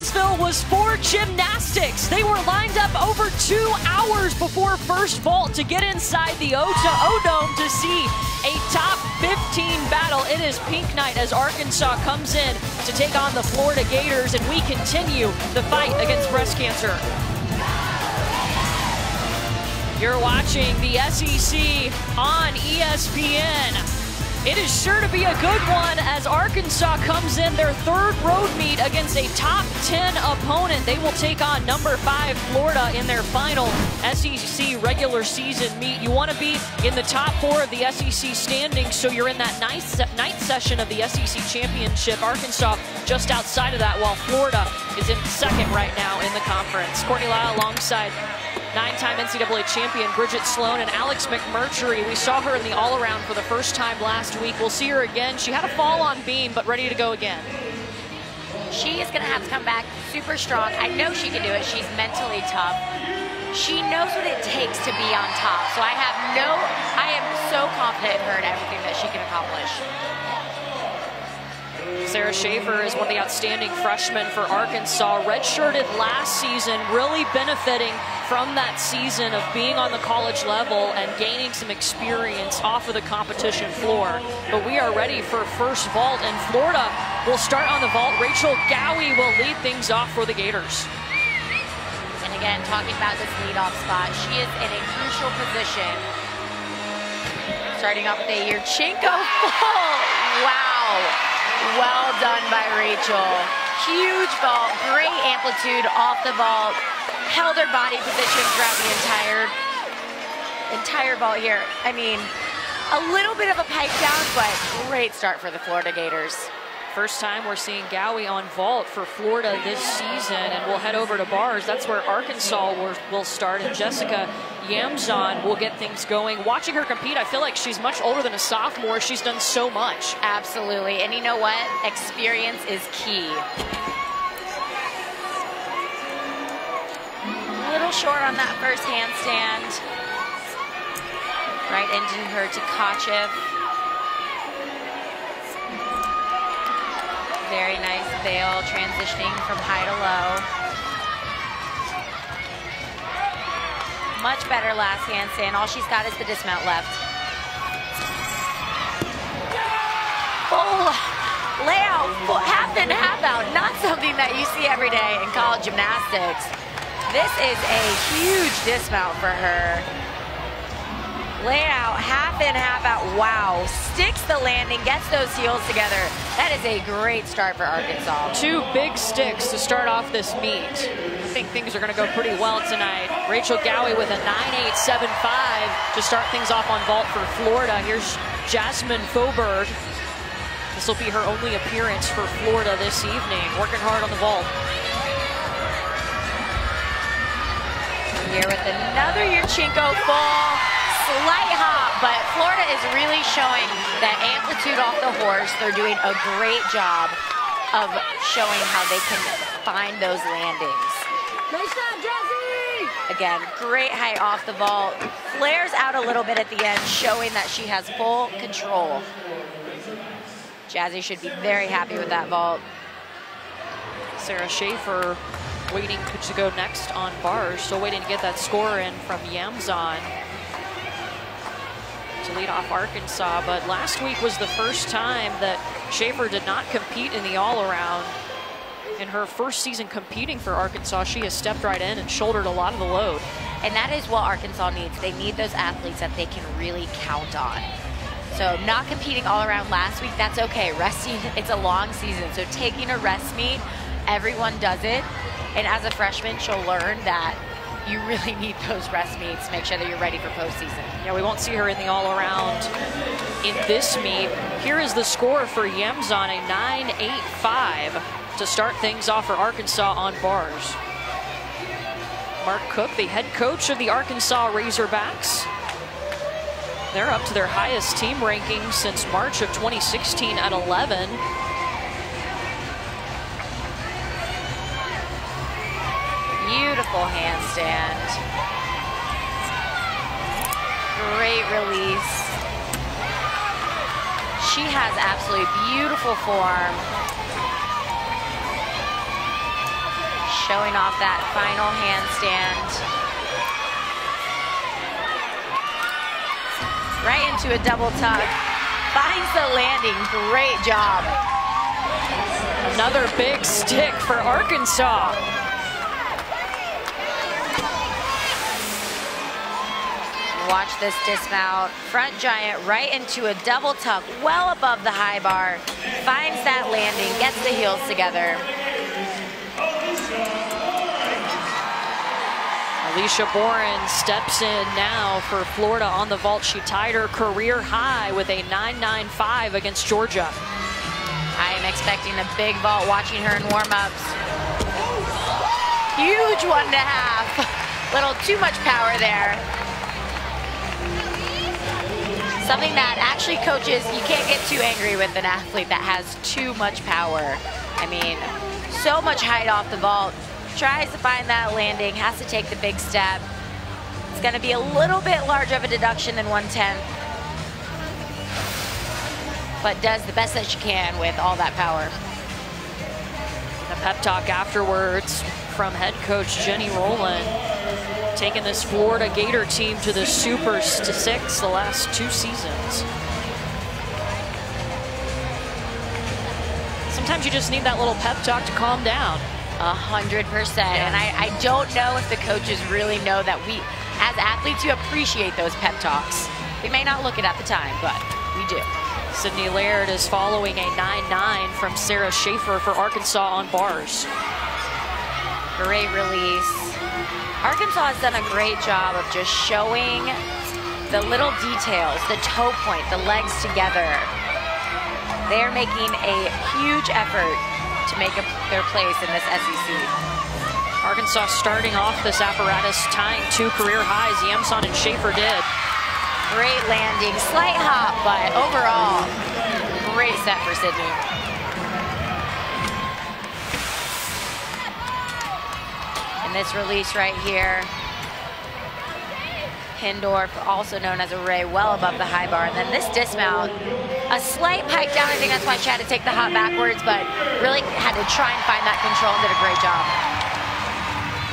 Knoxville was for gymnastics. They were lined up over 2 hours before first vault to get inside the O-Dome to see a top 15 battle. It is pink night as Arkansas comes in to take on the Florida Gators, and we continue the fight against breast cancer. You're watching the SEC on ESPN. It is sure to be a good one as Arkansas comes in their third road meet against a top 10 opponent. They will take on number 5 Florida in their final SEC regular season meet. You want to be in the top 4 of the SEC standings, so you're in that ninth session of the SEC championship. Arkansas just outside of that, while Florida is in second right now in the conference. Courtney Lyle alongside 9-time NCAA champion Bridget Sloan and Alex McMurtry. We saw her in the all-around for the first time last week. We'll see her again. She had a fall on beam, but ready to go again. She is going to have to come back super strong. I know she can do it. She's mentally tough. She knows what it takes to be on top. So I am so confident in her and everything that she can accomplish. Sarah Schaefer is one of the outstanding freshmen for Arkansas. Redshirted last season, really benefiting from that season of being on the college level and gaining some experience off of the competition floor. But we are ready for first vault, and Florida will start on the vault. Rachel Gowie will lead things off for the Gators. And again, talking about this leadoff spot, she is in a crucial position. Starting off with a Yurchenko full. Wow. Well done by Rachel. Huge vault, great amplitude off the vault. Held her body position throughout the entire vault here. I mean, a little bit of a pipe down, but great start for the Florida Gators. First time we're seeing Gowie on vault for Florida this season, and we'll head over to bars. That's where Arkansas will start, and Jessica Yamzon will get things going. Watching her compete, I feel like she's much older than a sophomore. She's done so much. Absolutely, and you know what? Experience is key. A little short on that first handstand. Right into her Tkachev. Very nice bail, transitioning from high to low. Much better last handstand. All she's got is the dismount left. Full layout, half in, half out. Not something that you see every day in college gymnastics. This is a huge dismount for her. Layout, half in, half out. Wow. Sticks the landing, gets those heels together. That is a great start for Arkansas. 2 big sticks to start off this meet. I think things are going to go pretty well tonight. Rachel Gowie with a 9.875 to start things off on vault for Florida. Here's Jasmine Faubourg. This will be her only appearance for Florida this evening. Working hard on the vault. Here with another Yurchenko full. Slight hop, but Florida is really showing that amplitude off the horse. They're doing a great job of showing how they can find those landings. Nice shot, Jazzy! Again, great height off the vault. Flares out a little bit at the end, showing that she has full control. Jazzy should be very happy with that vault. Sarah Schaefer waiting to go next on bars. Still waiting to get that score in from Yamzon to lead off Arkansas, but last week was the first time that Schaefer did not compete in the all-around. In her first season competing for Arkansas, she has stepped right in and shouldered a lot of the load. And that is what Arkansas needs. They need those athletes that they can really count on. So not competing all around last week, that's okay. Resting, it's a long season, so taking a rest meet, everyone does it. And as a freshman, she'll learn that you really need those rest meets to make sure that you're ready for postseason. Yeah, we won't see her in the all-around in this meet. Here is the score for Yamzon, a 9.85 to start things off for Arkansas on bars. Mark Cook, the head coach of the Arkansas Razorbacks. They're up to their highest team ranking since March of 2016 at 11. Beautiful handstand. Great release. She has absolutely beautiful form. showing off that final handstand. Right into a double tuck. Finds the landing. Great job. Another big stick for Arkansas. Watch this dismount. Front giant right into a double tuck, well above the high bar. Finds that landing, gets the heels together. Alicia Boren steps in now for Florida on the vault. She tied her career high with a 9.95 against Georgia. I am expecting a big vault watching her in warm-ups. Huge 1.5. Little too much power there. Something that actually coaches, you can't get too angry with an athlete that has too much power. I mean, so much height off the vault. Tries to find that landing, has to take the big step. It's gonna be a little bit larger of a deduction than 1/10, but does the best that she can with all that power. The pep talk afterwards from head coach Jenny Rowland, taking this Florida Gator team to the Super 6 the last 2 seasons. Sometimes you just need that little pep talk to calm down. 100%. And I don't know if the coaches really know that we, as athletes, you appreciate those pep talks. We may not look it at the time, but we do. Sydney Laird is following a 9.9 from Sarah Schaefer for Arkansas on bars. Great release. Arkansas has done a great job of just showing the little details, the toe point, the legs together. They're making a huge effort to make their place in this SEC. Arkansas starting off this apparatus, tying 2 career highs. Yamson and Schaefer did. Great landing, slight hop, but overall, great set for Sydney. And this release right here, Hindorf, also known as a ray, well above the high bar. And then this dismount, a slight pike down. I think that's why she had to take the hop backwards, but really had to try and find that control and did a great job.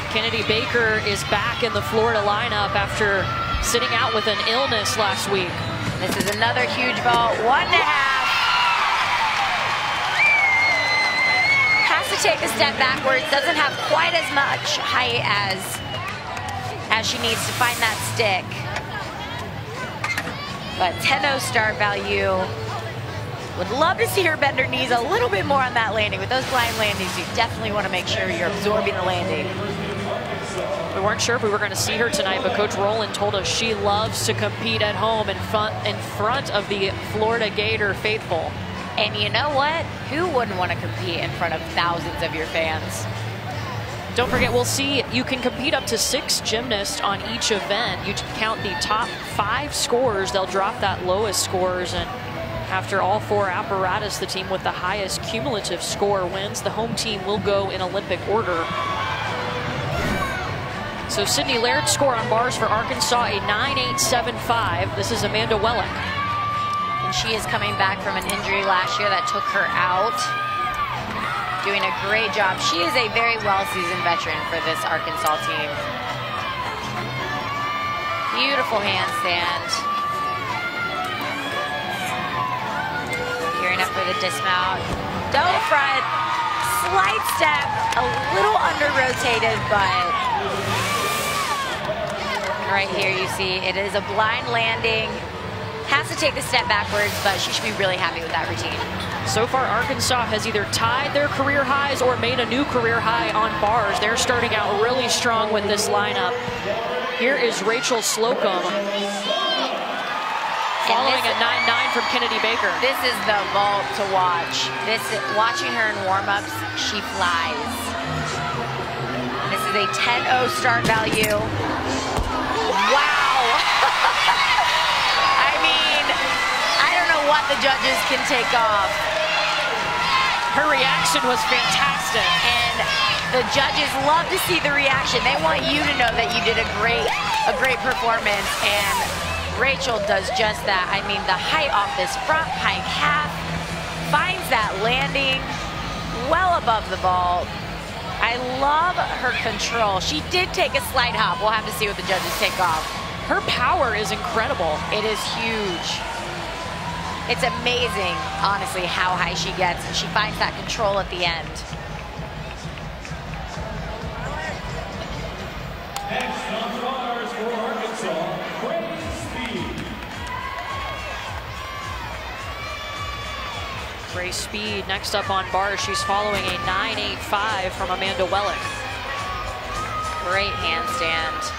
Kennedy Baker is back in the Florida lineup after sitting out with an illness last week. This is another huge vault, 1.5. Has to take a step backwards, doesn't have quite as much height as she needs to find that stick. But 10.0 start value. Would love to see her bend her knees a little bit more on that landing. With those blind landings, you definitely want to make sure you're absorbing the landing. We weren't sure if we were going to see her tonight, but Coach Rowland told us she loves to compete at home in front of the Florida Gator faithful. And you know what? Who wouldn't want to compete in front of thousands of your fans? Don't forget, we'll see, you can compete up to 6 gymnasts on each event. You count the top 5 scores, they'll drop that lowest scores, and after all 4 apparatus, the team with the highest cumulative score wins. The home team will go in Olympic order. So Sydney Laird's score on bars for Arkansas, a 9.875. This is Amanda Wellick. And she is coming back from an injury last year that took her out. Doing a great job. She is a very well-seasoned veteran for this Arkansas team. Beautiful handstand. Gearing up for the dismount. Double front, slight step, a little under-rotated, but right here you see it is a blind landing. Has to take the step backwards, but she should be really happy with that routine. So far, Arkansas has either tied their career highs or made a new career high on bars. They're starting out really strong with this lineup. Here is Rachel Slocum, following a 9.9 from Kennedy Baker. This is the vault to watch. Watching her in warm-ups, she flies. This is a 10.0 start value. Wow. I mean, I don't know what the judges can take off. Her reaction was fantastic. And the judges love to see the reaction. They want you to know that you did a great performance, and Rachel does just that. I mean, the height off this front pike half, finds that landing well above the vault. I love her control. She did take a slight hop. We'll have to see what the judges take off. Her power is incredible. It is huge. It's amazing, honestly, how high she gets, and she finds that control at the end. Next on the bars for Arkansas, Grace Speed. Grace Speed next up on bars. She's following a 9.85 from Amanda Wellick. Great handstand.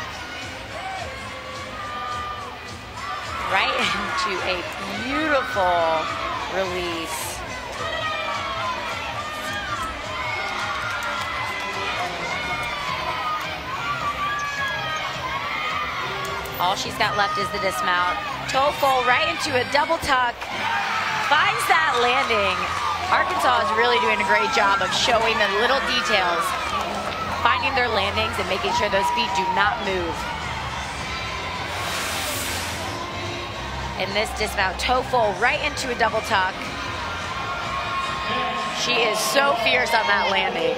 Right into a beautiful release. All she's got left is the dismount. Toe fold right into a double tuck. Finds that landing. Arkansas is really doing a great job of showing the little details, finding their landings and making sure those feet do not move. In this dismount, toe fold right into a double tuck. She is so fierce on that landing.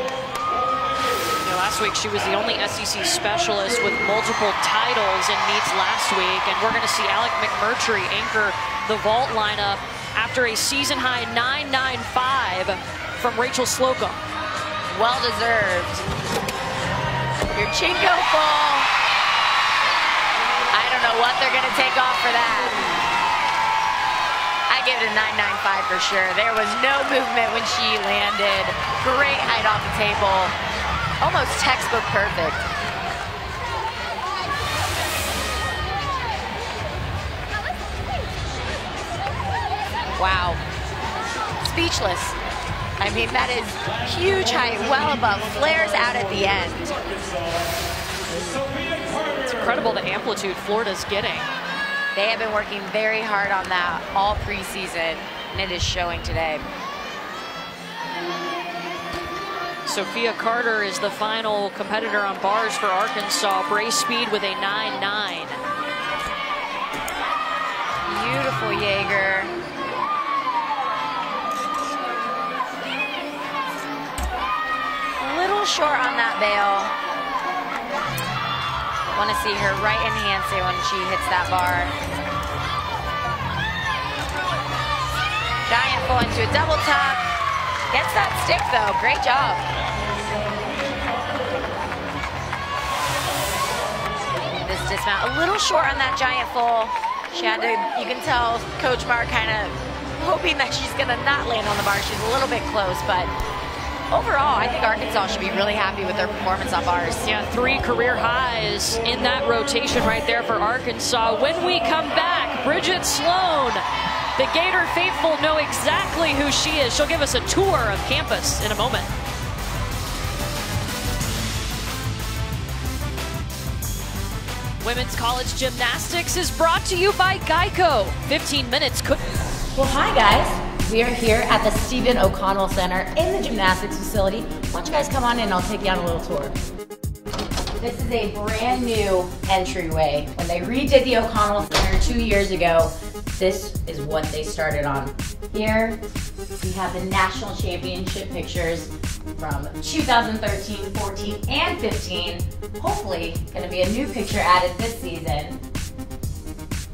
Last week, she was the only SEC specialist with multiple titles in meets last week, and we're going to see Alec McMurtry anchor the vault lineup after a season-high 9.95 from Rachel Slocum. Well-deserved. Yurchenko full. I don't know what they're going to take off for that. I give it a 9.95 for sure. There was no movement when she landed. Great height off the table. Almost textbook perfect. Wow. Speechless. I mean, that is huge height, well above, flares out at the end. It's incredible the amplitude Florida's getting. They have been working very hard on that all preseason, and it is showing today. Sophia Carter is the final competitor on bars for Arkansas. Brace Speed with a 9.9. Beautiful Jaeger. A little short on that bail. Want to see her right in handstand when she hits that bar. Giant full into a double tuck. Gets that stick though, great job. This dismount, a little short on that giant full. She had to, you can tell Coach Mark kind of hoping that she's gonna not land on the bar. She's a little bit close, but overall, I think Arkansas should be really happy with their performance on bars. Yeah, 3 career highs in that rotation right there for Arkansas. When we come back, Bridget Sloan, the Gator faithful know exactly who she is. She'll give us a tour of campus in a moment. Women's college gymnastics is brought to you by Geico. 15 minutes could... Well, hi guys. We are here at the Stephen O'Connell Center in the gymnastics facility. Why don't you guys come on in and I'll take you on a little tour. This is a brand new entryway. When they redid the O'Connell Center 2 years ago, this is what they started on. Here, we have the national championship pictures from 2013, 14, and 15. Hopefully, gonna be a new picture added this season.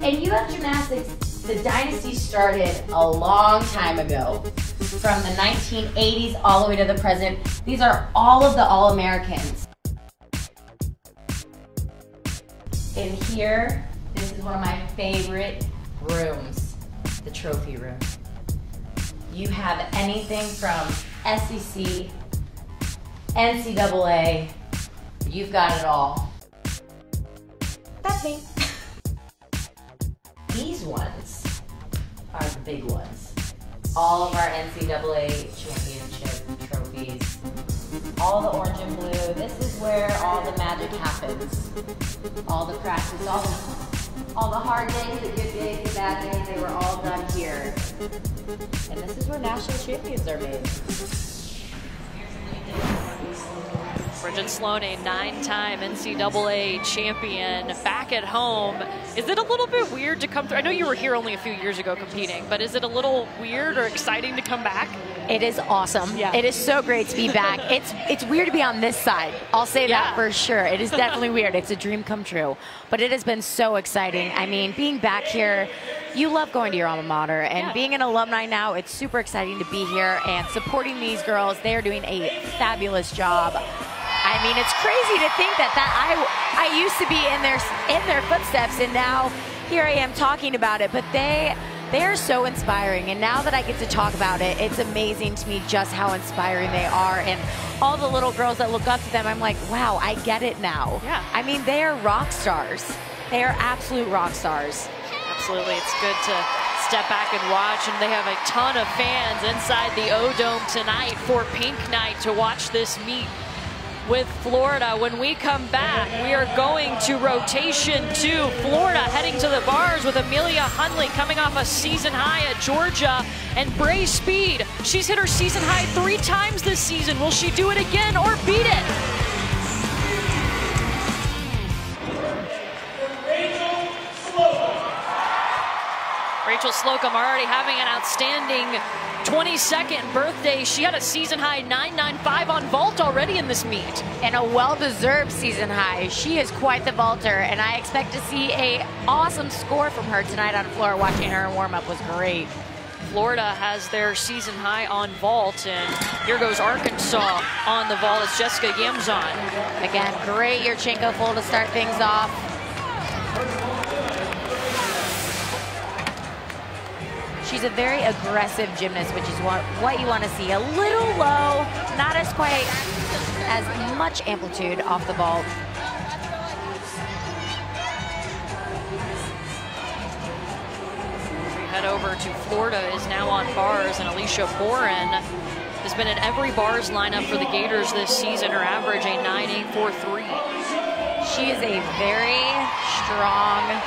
In UF Gymnastics, the dynasty started a long time ago. From the 1980s all the way to the present. These are all of the All-Americans. In here, this is one of my favorite rooms, the trophy room. You have anything from SEC, NCAA, you've got it all. That's me. These ones are the big ones. All of our NCAA championship trophies. All the orange and blue. This is where all the magic happens. All the practice, all the hard days, the good days, the bad days, they were all done here. And this is where national champions are made. Bridget Sloan, a 9-time NCAA champion, back at home. Is it a little bit weird to come through? I know you were here only a few years ago competing, but is it a little weird or exciting to come back? It is awesome. Yeah. It is so great to be back. It's weird to be on this side. I'll say that for sure. It is definitely weird. It's a dream come true. But it has been so exciting. I mean, being back here, you love going to your alma mater. And being an alumni now, it's super exciting to be here and supporting these girls. They are doing a fabulous job. I mean, it's crazy to think that I used to be in their footsteps, and now here I am talking about it. But they are so inspiring, and now that I get to talk about it, it's amazing to me just how inspiring they are, and all the little girls that look up to them, I'm like, wow, I get it now. Yeah. I mean, they are rock stars. They are absolute rock stars. Absolutely. It's good to step back and watch, and they have a ton of fans inside the O-Dome tonight for Pink Night to watch this meet with Florida. When we come back, we are going to rotation 2. Florida heading to the bars with Amelia Hunley coming off a season high at Georgia. And Bray Speed, she's hit her season high 3 times this season. Will she do it again or beat it? Rachel Slocum already having an outstanding 22nd birthday. She had a season high 995 on vault already in this meet. And a well-deserved season high. She is quite the vaulter, and I expect to see an awesome score from her tonight on floor. Watching her in warm-up was great. Florida has their season high on vault, and here goes Arkansas on the vault. It's Jessica Yamzon. Again, great Yurchenko full to start things off. She's a very aggressive gymnast, which is what you want to see. A little low, not as much amplitude off the vault. We head over to Florida is now on bars, and Alicia Boren has been in every bars lineup for the Gators this season. Her average a 9.843. She is a very strong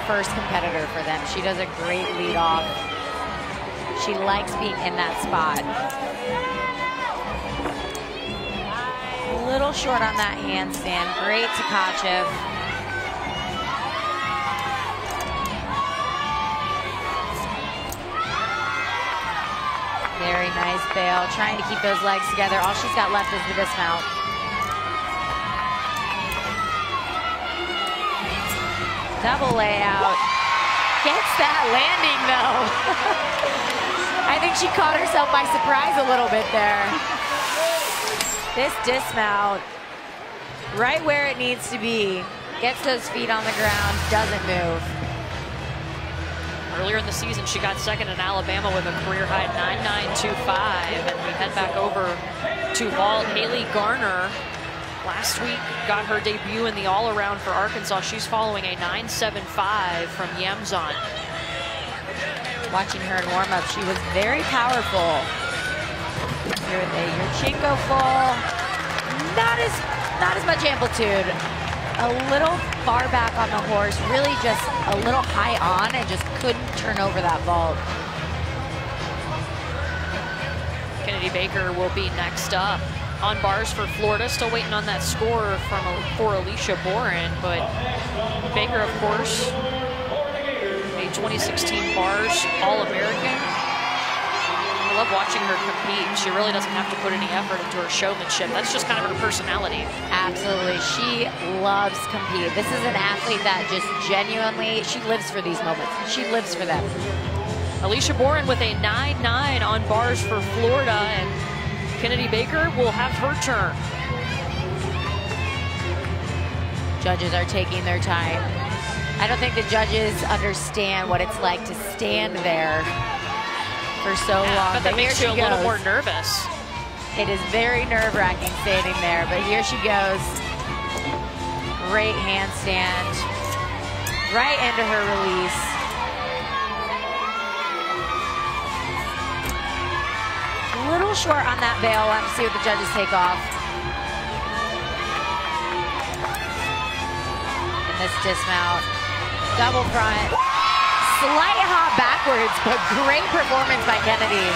first competitor for them. She does a great lead off. She likes being in that spot. A little short on that handstand. Great Tkachev. Very nice bail. Trying to keep those legs together. All she's got left is the dismount. Double layout. Gets that landing though. I think she caught herself by surprise a little bit there. This dismount, right where it needs to be. Gets those feet on the ground, doesn't move. Earlier in the season, she got second in Alabama with a career high 9.925. And we head back over to vault. Haley Garner last week got her debut in the all-around for Arkansas. She's following a 9.75 from Yamzon. Watching her in warm-up, she was very powerful. Here with a Yurchenko full. Not as much amplitude. A little far back on the horse, really just a little high on, and just couldn't turn over that vault. Kennedy Baker will be next up on bars for Florida. Still waiting on that score for Alicia Boren, but Baker, of course, a 2016 bars All-American. I love watching her compete. She really doesn't have to put any effort into her showmanship. That's just kind of her personality. Absolutely. She loves compete. This is an athlete that just genuinely, she lives for these moments. She lives for them. Alicia Boren with a 9.9 on bars for Florida, and Kennedy Baker will have her turn. Judges are taking their time. I don't think the judges understand what it's like to stand there for so long. But that makes you a little more nervous. It is very nerve-wracking standing there, but here she goes. Great handstand. Right into her release. A little short on that bail. We'll have to see what the judges take off. And this dismount. Double front. Slight hop backwards, but great performance by Kennedy.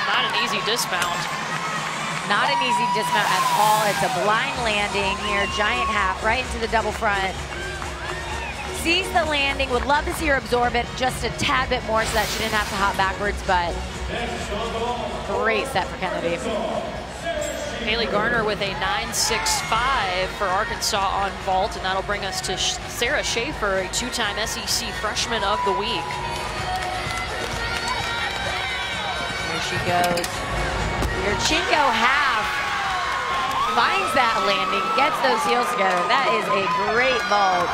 Not an easy dismount. Not an easy dismount at all. It's a blind landing here. Giant half right into the double front. sees the landing, would love to see her absorb it just a tad bit more so that she didn't have to hop backwards, but great set for Kennedy. Haley Garner with a 9.65 for Arkansas on vault, and that'll bring us to Sarah Schaefer, a two-time SEC Freshman of the Week. Here she goes. Yurchenko half. Finds that landing, gets those heels together. That is a great vault.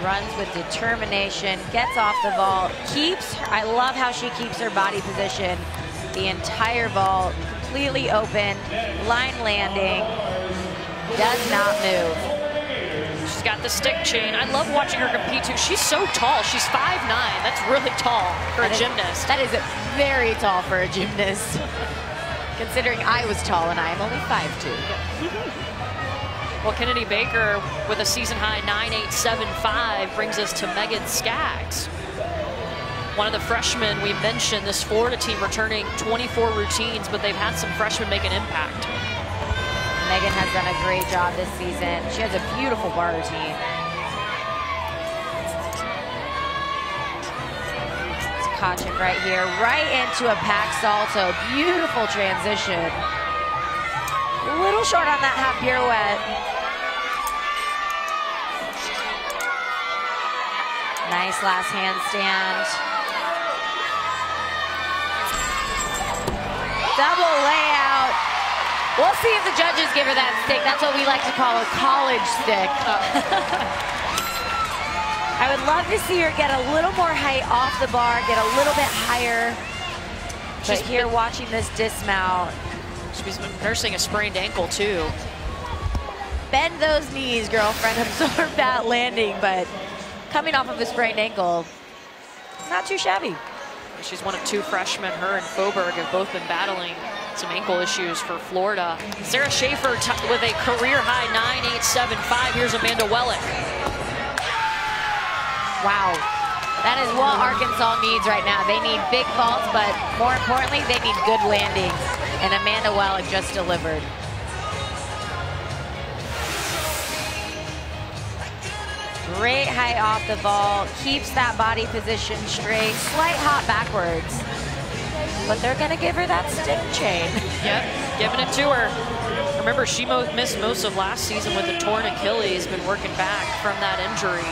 Runs with determination, gets off the vault, keeps, I love how she keeps her body position the entire vault, completely open, line landing, does not move. She's got the stick chain. I love watching her compete too. She's so tall. She's 5'9". That's really tall for a gymnast. That is very tall for a gymnast. Considering I was tall and I am only 5'2". Well, Kennedy Baker with a season high 9.875 brings us to Megan Skaggs. One of the freshmen we mentioned, this Florida team returning 24 routines, but they've had some freshmen make an impact. Megan has done a great job this season. She has a beautiful bar routine. Tkachuk right here, right into a pack salto. Beautiful transition. A little short on that half pirouette. Nice last handstand. Double layout. We'll see if the judges give her that stick. That's what we like to call a college stick. I would love to see her get a little more height off the bar, get a little bit higher. But here watching this dismount. She's been nursing a sprained ankle too. Bend those knees, girlfriend. Absorb that landing, but coming off of a sprained ankle, not too shabby. She's one of two freshmen. Her and Faubourg have both been battling some ankle issues for Florida. Sarah Schaefer with a career high 9.875. Here's Amanda Wellick. Wow. That is what Arkansas needs right now. They need big vaults, but more importantly, they need good landings. And Amanda Wellick just delivered. Great height off the vault, keeps that body position straight, slight hop backwards. But they're gonna give her that stick chain. Yep, giving it to her. Remember, she missed most of last season with a torn Achilles, been working back from that injury.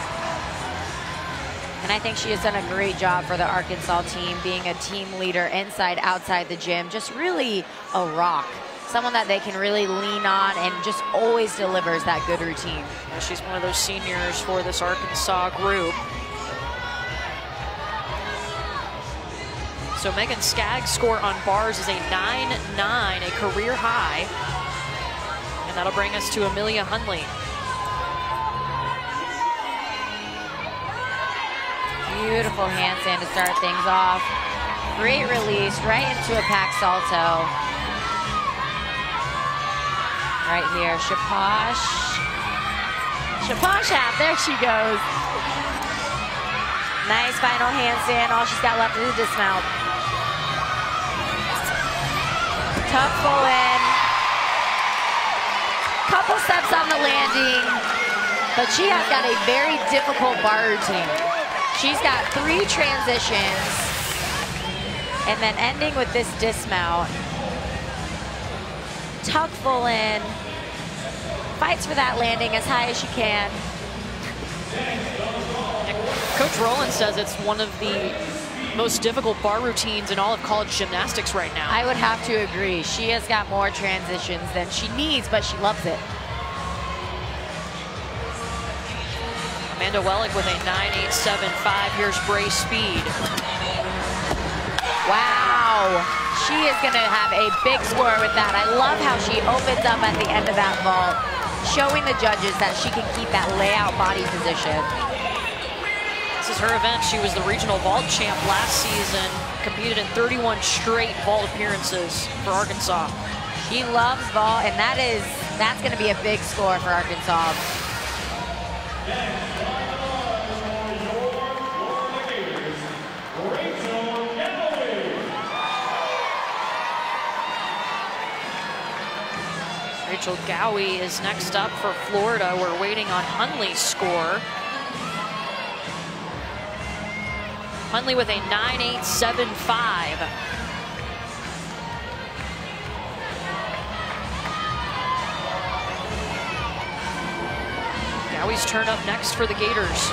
And I think she has done a great job for the Arkansas team, being a team leader inside, outside the gym, just really a rock. Someone that they can really lean on and just always delivers that good routine. Yeah, she's one of those seniors for this Arkansas group. So Megan Skaggs' score on bars is a 9.9, a career high. And that'll bring us to Amelia Hundley. Beautiful handstand to start things off. Great release, right into a pack salto. Right here, Shaposh. Shaposh half, there she goes. Nice final handstand, all she's got left is a dismount. Tuck full in. Couple steps on the landing, but she has got a very difficult bar routine. She's got 3 transitions, and then ending with this dismount. Tuck full in, fights for that landing as high as she can. Coach Rowland says it's one of the most difficult bar routines in all of college gymnastics right now. I would have to agree. She has got more transitions than she needs, but she loves it. Amanda Wellick with a 9.875. Here's Bray Speed. Wow. She is going to have a big score with that. I love how she opens up at the end of that vault, showing the judges that she can keep that layout body position. This is her event. She was the regional vault champ last season, competed in 31 straight vault appearances for Arkansas. She loves vault, and that's going to be a big score for Arkansas. Rachel Gowie is next up for Florida. We're waiting on Hundley's score. Hundley with a 9.875. Gowie's turn up next for the Gators.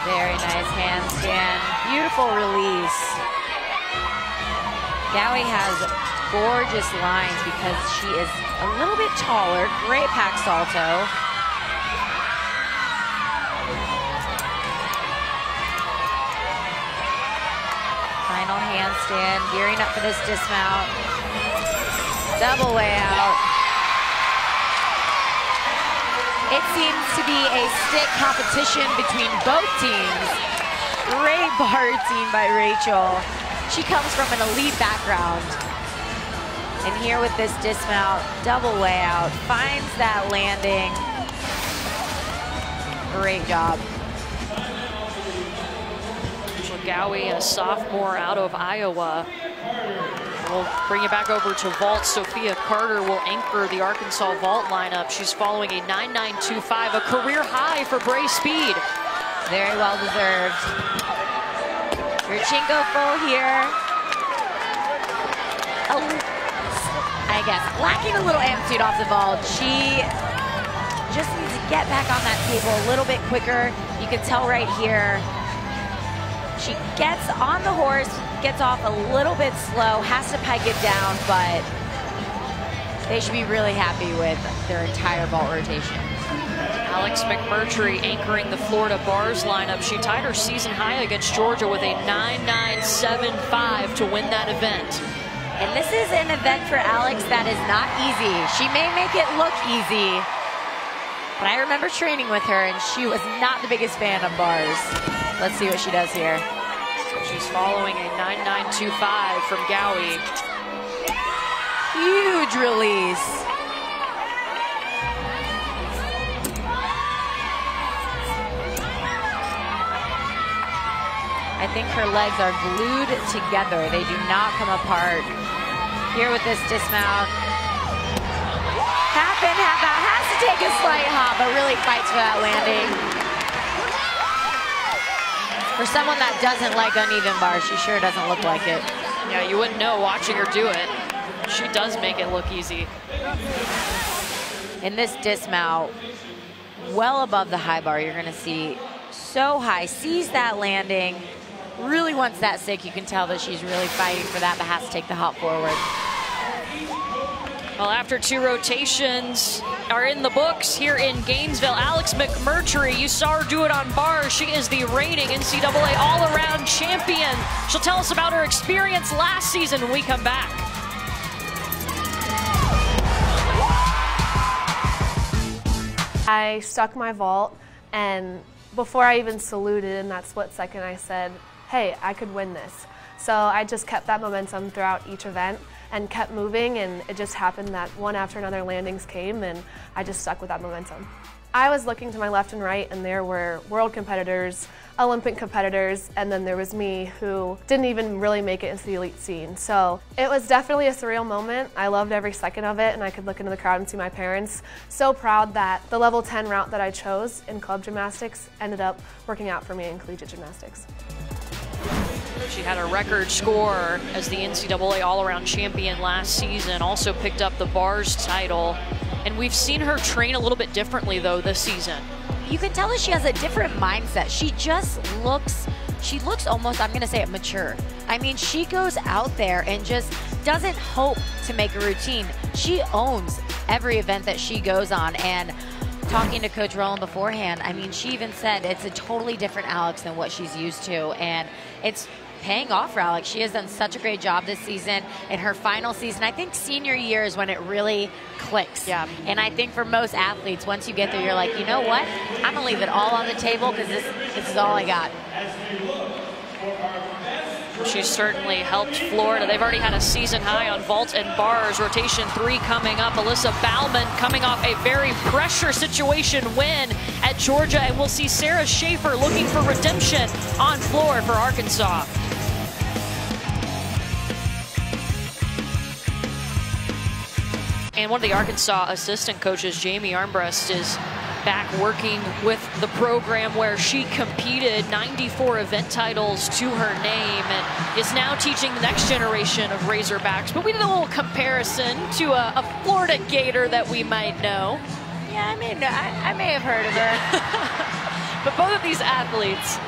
Very nice handstand. Beautiful release. Gowie has gorgeous lines because she is a little bit taller. Great pack salto. Final handstand, gearing up for this dismount. Double way out. It seems to be a stick competition between both teams. Great bar routine by Rachel. She comes from an elite background. And here with this dismount, double way out, finds that landing. Great job. Rachel Gowie, a sophomore out of Iowa. We'll bring it back over to vault. Sophia Carter will anchor the Arkansas vault lineup. She's following a 9.925, a career high for Bray speed. Very well deserved. Yurchenko full here. I guess lacking a little amplitude off the vault. She just needs to get back on that table a little bit quicker. You can tell right here. She gets on the horse, gets off a little bit slow, has to pike it down, but they should be really happy with their entire vault rotation. Alex McMurtry anchoring the Florida bars lineup. She tied her season high against Georgia with a 9.975 to win that event. And this is an event for Alex that is not easy. She may make it look easy, but I remember training with her and she was not the biggest fan of bars. Let's see what she does here. She's following a 9.925 from Gowie. Huge release. I think her legs are glued together. They do not come apart. Here with this dismount. Half in, half out. Has to take a slight hop, but really fights for that landing. For someone that doesn't like uneven bars, she sure doesn't look like it. Yeah, you wouldn't know watching her do it. She does make it look easy. In this dismount, well above the high bar, you're gonna see so high, sees that landing, really wants that stick. You can tell that she's really fighting for that, but has to take the hop forward. Well, after two rotations are in the books here in Gainesville, Alex McMurtry, you saw her do it on bars. She is the reigning NCAA all-around champion. She'll tell us about her experience last season when we come back. I stuck my vault, and before I even saluted in that split second, I said, hey, I could win this. So I just kept that momentum throughout each event and kept moving, and it just happened that one after another landings came, and I just stuck with that momentum. I was looking to my left and right, and there were world competitors, Olympic competitors, and then there was me who didn't even really make it into the elite scene. So it was definitely a surreal moment. I loved every second of it, and I could look into the crowd and see my parents. So proud that the level 10 route that I chose in club gymnastics ended up working out for me in collegiate gymnastics. She had a record score as the NCAA all-around champion last season, also picked up the bars title, and we've seen her train a little bit differently though this season. You can tell that she has a different mindset. She looks almost, I'm gonna say it, mature. I mean, she goes out there and just doesn't hope to make a routine. She owns every event that she goes on, and talking to Coach Rowland beforehand, I mean, she even said it's a totally different Alex than what she's used to, and it's paying off for Alex. She has done such a great job this season. In her final season, I think senior year is when it really clicks. Yeah. And I think for most athletes, once you get there, you're like, you know what? I'm gonna leave it all on the table because this is all I got. She's certainly helped Florida. They've already had a season high on vault and bars. Rotation 3 coming up. Alyssa Bauman coming off a very pressure situation win at Georgia. And we'll see Sarah Schaefer looking for redemption on floor for Arkansas. And one of the Arkansas assistant coaches, Jamie Armbrust, is back working with the program where she competed, 94 event titles to her name, and is now teaching the next generation of Razorbacks. But we did a little comparison to a Florida Gator that we might know. Yeah, I mean, I may have heard of her. But both of these athletes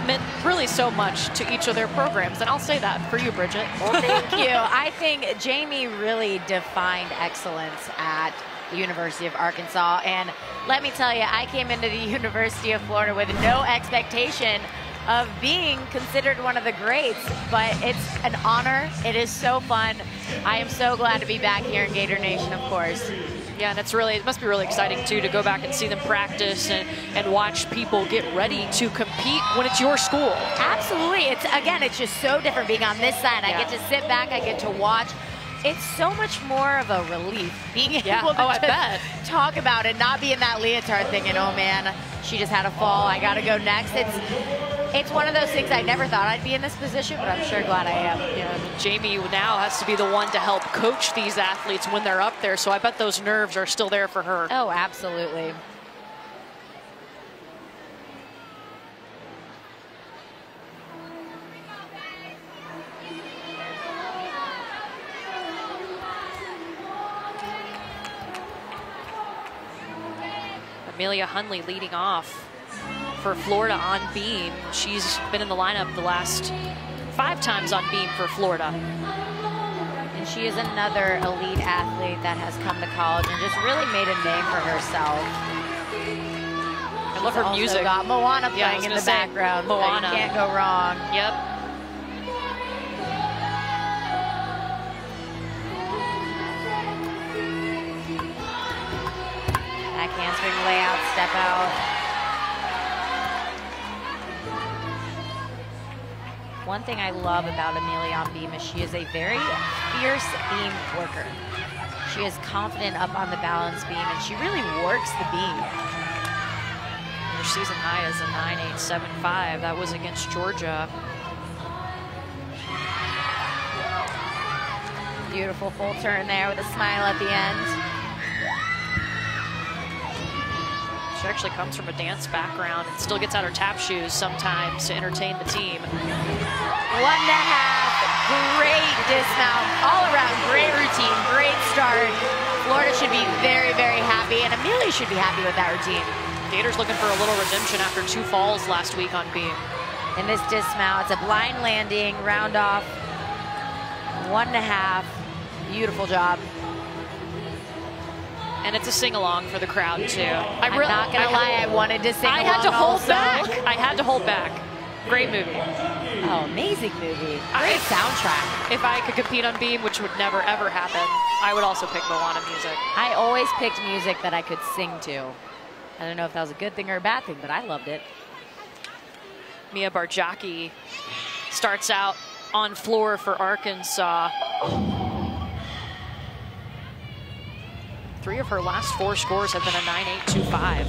meant really so much to each of their programs, and I'll say that for you, Bridget. Well, thank you. I think Jamie really defined excellence at the University of Arkansas, and let me tell you, I came into the University of Florida with no expectation of being considered one of the greats, but it's an honor. It is so fun. I am so glad to be back here in Gator Nation, of course. Yeah, and it must be really exciting too to go back and see them practice and watch people get ready to compete when it's your school. Absolutely. It's just so different being on this side. Yeah. I get to sit back, I get to watch. It's so much more of a relief being able to I bet. talk about it, not be in that leotard thinking, oh man, she just had a fall, I gotta go next. It's one of those things I never thought I'd be in this position, but I'm sure glad I am. Yeah, Jamie now has to be the one to help coach these athletes when they're up there, so I bet those nerves are still there for her. Oh, absolutely. Amelia Hunley leading off for Florida on beam. She's been in the lineup the last 5 times on beam for Florida. And she is another elite athlete that has come to college and just really made a name for herself. I love her music. Got Moana playing in the background. Moana. So you can't go wrong. Yep. Back handspring layout, step out. One thing I love about Amelia on beam is she is a very fierce beam worker. She is confident up on the balance beam, and she really works the beam. Her season high is a 9.875. That was against Georgia. Beautiful full turn there with a smile at the end. She actually comes from a dance background and still gets out her tap shoes sometimes to entertain the team. 1.5, great dismount, all around, great routine, great start. Florida should be very, very happy, and Amelia should be happy with that routine. Gators looking for a little redemption after 2 falls last week on beam. In this dismount, it's a blind landing, round off, 1.5, beautiful job. And it's a sing-along for the crowd, too. I'm not going to lie, I wanted to sing along. I had to hold also. back. I had to hold back. Great movie. Oh, amazing movie. Great soundtrack. If I could compete on beam, which would never, ever happen, I would also pick Moana music. I always picked music that I could sing to. I don't know if that was a good thing or a bad thing, but I loved it. Mia Barjaki starts out on floor for Arkansas. 3 of her last 4 scores have been a 9.825.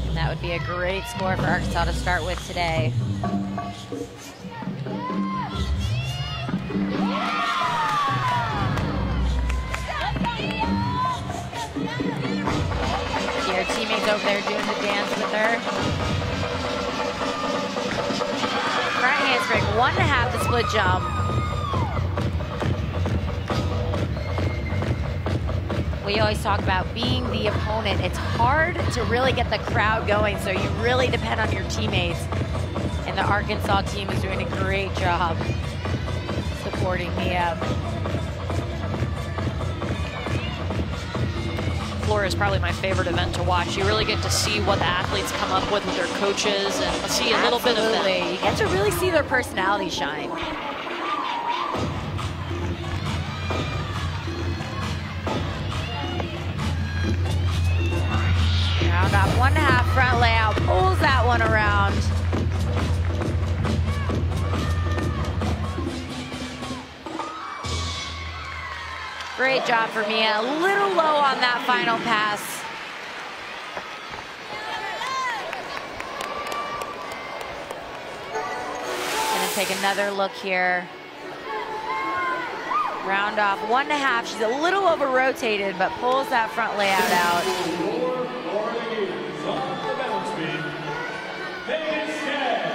And that would be a great score for Arkansas to start with today. See her teammates over there doing the dance with her. Front handspring, 1.5 the split jump. We always talk about being the opponent. It's hard to really get the crowd going, so you really depend on your teammates. And the Arkansas team is doing a great job supporting Mia. Floor is probably my favorite event to watch. You really get to see what the athletes come up with their coaches and see a little bit of them. You get to really see their personality shine. Round off 1.5 front layout, pulls that one around. Great job for Mia. A little low on that final pass. Gonna take another look here. Round off 1.5. She's a little over rotated, but pulls that front layout out.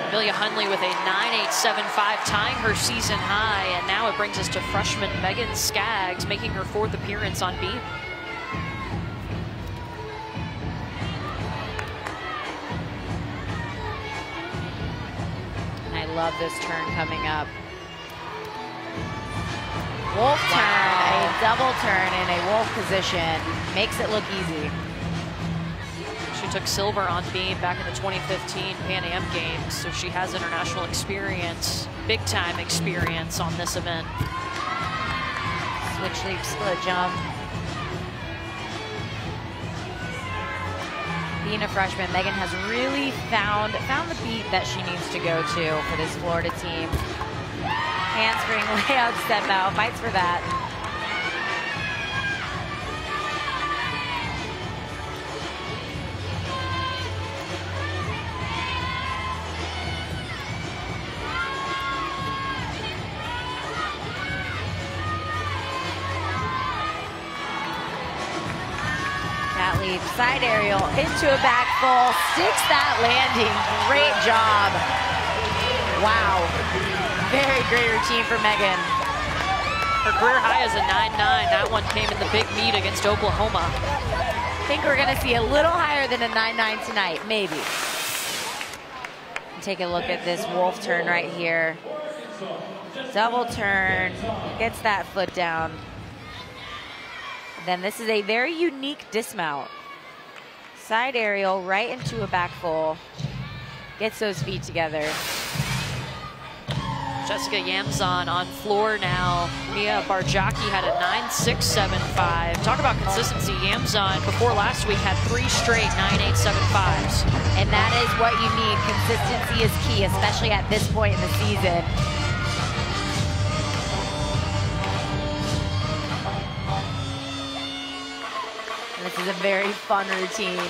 Amelia Hundley with a 9.875, tying her season high, and now it brings us to freshman Megan Skaggs, making her 4th appearance on beam. And I love this turn coming up. Wolf turn, a double turn in a wolf position, makes it look easy. She took silver on beam back in the 2015 Pan Am Games, so she has international experience, big time experience on this event. Switch leap, split jump. Being a freshman, Megan has really found the beat that she needs to go to for this Florida team. Handspring layout, step out, fights for that. Cat leap, side aerial, into a back full, sticks that landing, great job. Wow. Very great routine for Megan. Her career high is a 9.9. That one came in the big meet against Oklahoma. I think we're gonna see a little higher than a 9.9 tonight, maybe. Take a look at this wolf turn right here. Double turn, gets that foot down. Then this is a very unique dismount. Side aerial right into a back full. Gets those feet together. Jessica Yamzon on floor now. Mia Barjaki had a 9.675. Talk about consistency. Yamzon before last week had 3 straight 9.875s. And that is what you need. Consistency is key, especially at this point in the season. And this is a very fun routine.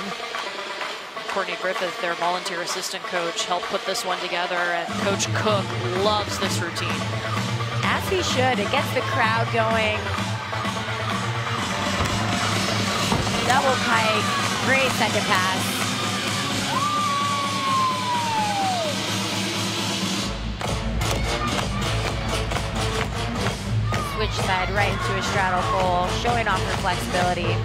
Courtney Griffith, their volunteer assistant coach, helped put this one together, and Coach Cook loves this routine. As he should. It gets the crowd going. Double pike, great second pass. Switch side right into a straddle full, showing off her flexibility.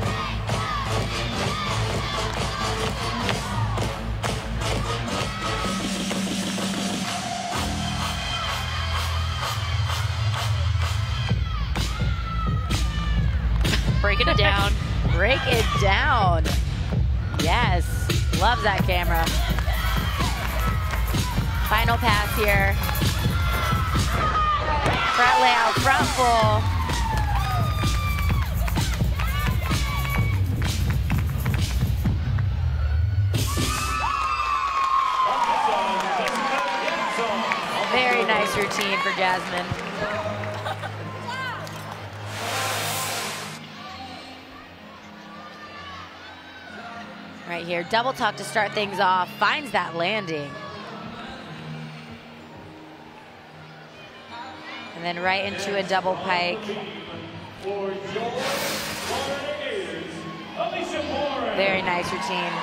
Breaking it down. Break it down. Yes, loves that camera. Final pass here. Front layout, front full. Very nice routine for Jasmine. Right here, double tuck to start things off, finds that landing. And then right into a double pike. Very nice routine.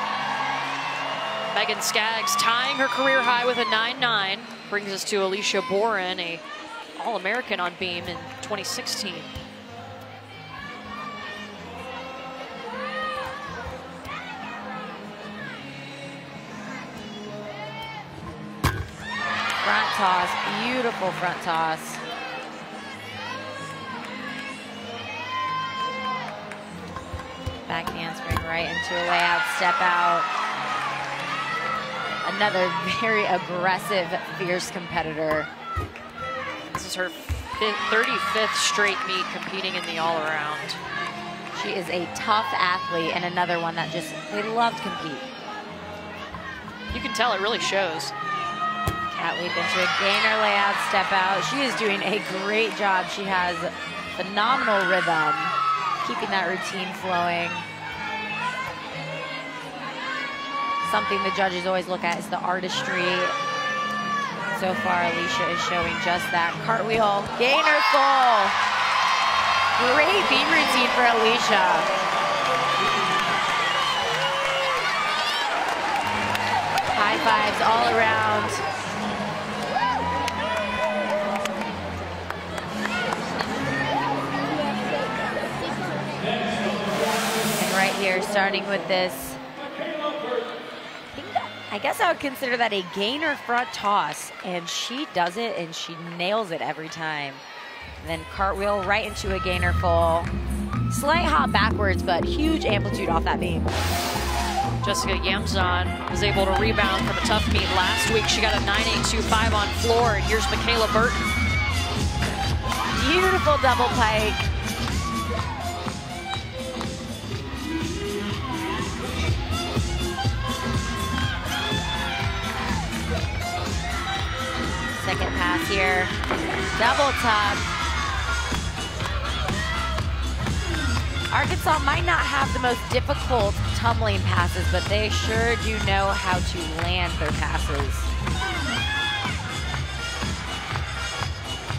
Megan Skaggs tying her career high with a 9.9. Brings us to Alicia Boren, a All-American on beam in 2016. Front toss, beautiful front toss. Back handspring right into a layout, step out. Another very aggressive, fierce competitor. This is her 35th straight meet competing in the all-around. She is a tough athlete and another one that just, they love to compete. You can tell it really shows. Cat leap into a gainer layout, step out. She is doing a great job. She has phenomenal rhythm, keeping that routine flowing. Something the judges always look at is the artistry. So far, Alicia is showing just that. Cartwheel, gainer full. Great beam routine for Alicia. High fives all around. And right here, starting with this, I guess I would consider that a gainer front toss, and she does it and she nails it every time. And then cartwheel right into a gainer full. Slight hop backwards, but huge amplitude off that beam. Jessica Yamzon was able to rebound from a tough meet last week. She got a 9.825 on floor, and here's Michaela Burton. Beautiful double pike. Second pass here, double top. Arkansas might not have the most difficult tumbling passes, but they sure do know how to land their passes.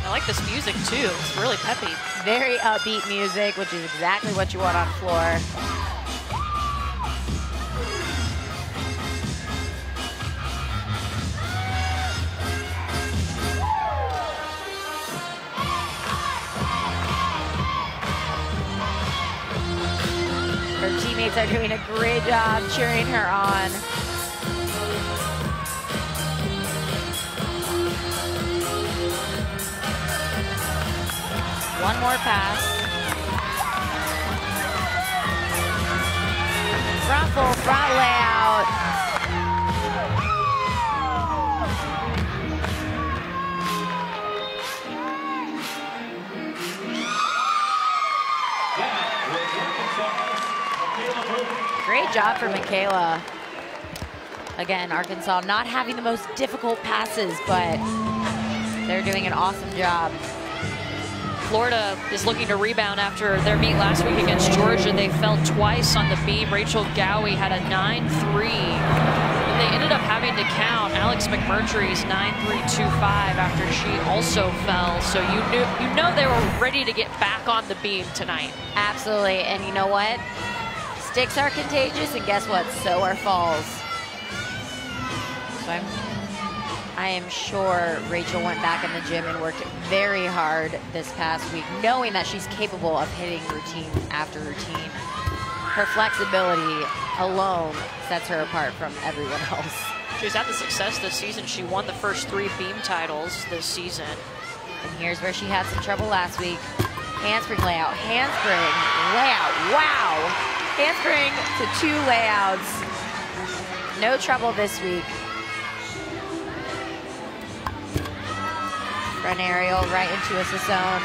I like this music too, it's really peppy. Very upbeat music, which is exactly what you want on floor. Her teammates are doing a great job cheering her on. One more pass. Front full, front layout. Great job for Michaela. Again, Arkansas not having the most difficult passes, but they're doing an awesome job. Florida is looking to rebound after their meet last week against Georgia. They fell twice on the beam. Rachel Gowie had a 9.3. And they ended up having to count Alex McMurtry's 9.325 after she also fell. So you know they were ready to get back on the beam tonight. Absolutely, and you know what? Sticks are contagious, and guess what? So are falls. So I am sure Rachel went back in the gym and worked very hard this past week, knowing that she's capable of hitting routine after routine. Her flexibility alone sets her apart from everyone else. She's had the success this season. She won the first 3 beam titles this season. And here's where she had some trouble last week. Handspring layout, handspring layout, wow! Handspring to 2 layouts. No trouble this week. Front aerial right into a Sassone.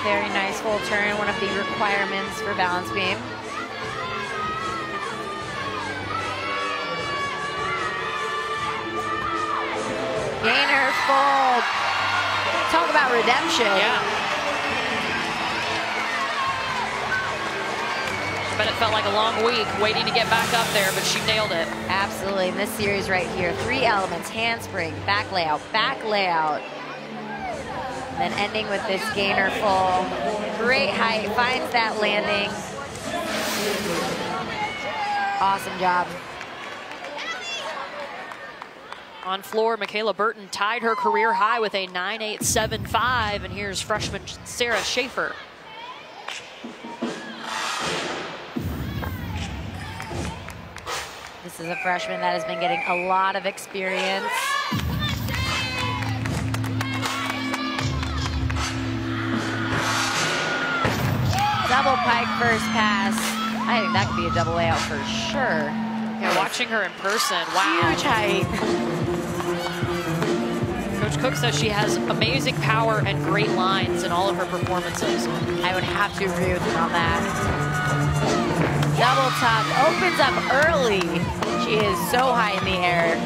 Very nice full turn, one of the requirements for balance beam. Gainer full. Talk about redemption. Yeah. But it felt like a long week waiting to get back up there, but she nailed it. Absolutely. In this series right here, 3 elements: handspring, back layout, then ending with this gainer full. Great height, finds that landing. Awesome job. On floor, Michaela Burton tied her career high with a 9.875, and here's freshman Sarah Schaefer. This is a freshman that has been getting a lot of experience. Double pike first pass. I think that could be a double layout for sure. Yeah, watching her in person, wow. Huge height. Coach Cook says she has amazing power and great lines in all of her performances. I would have to agree with him on that. Double top, opens up early. She is so high in the air.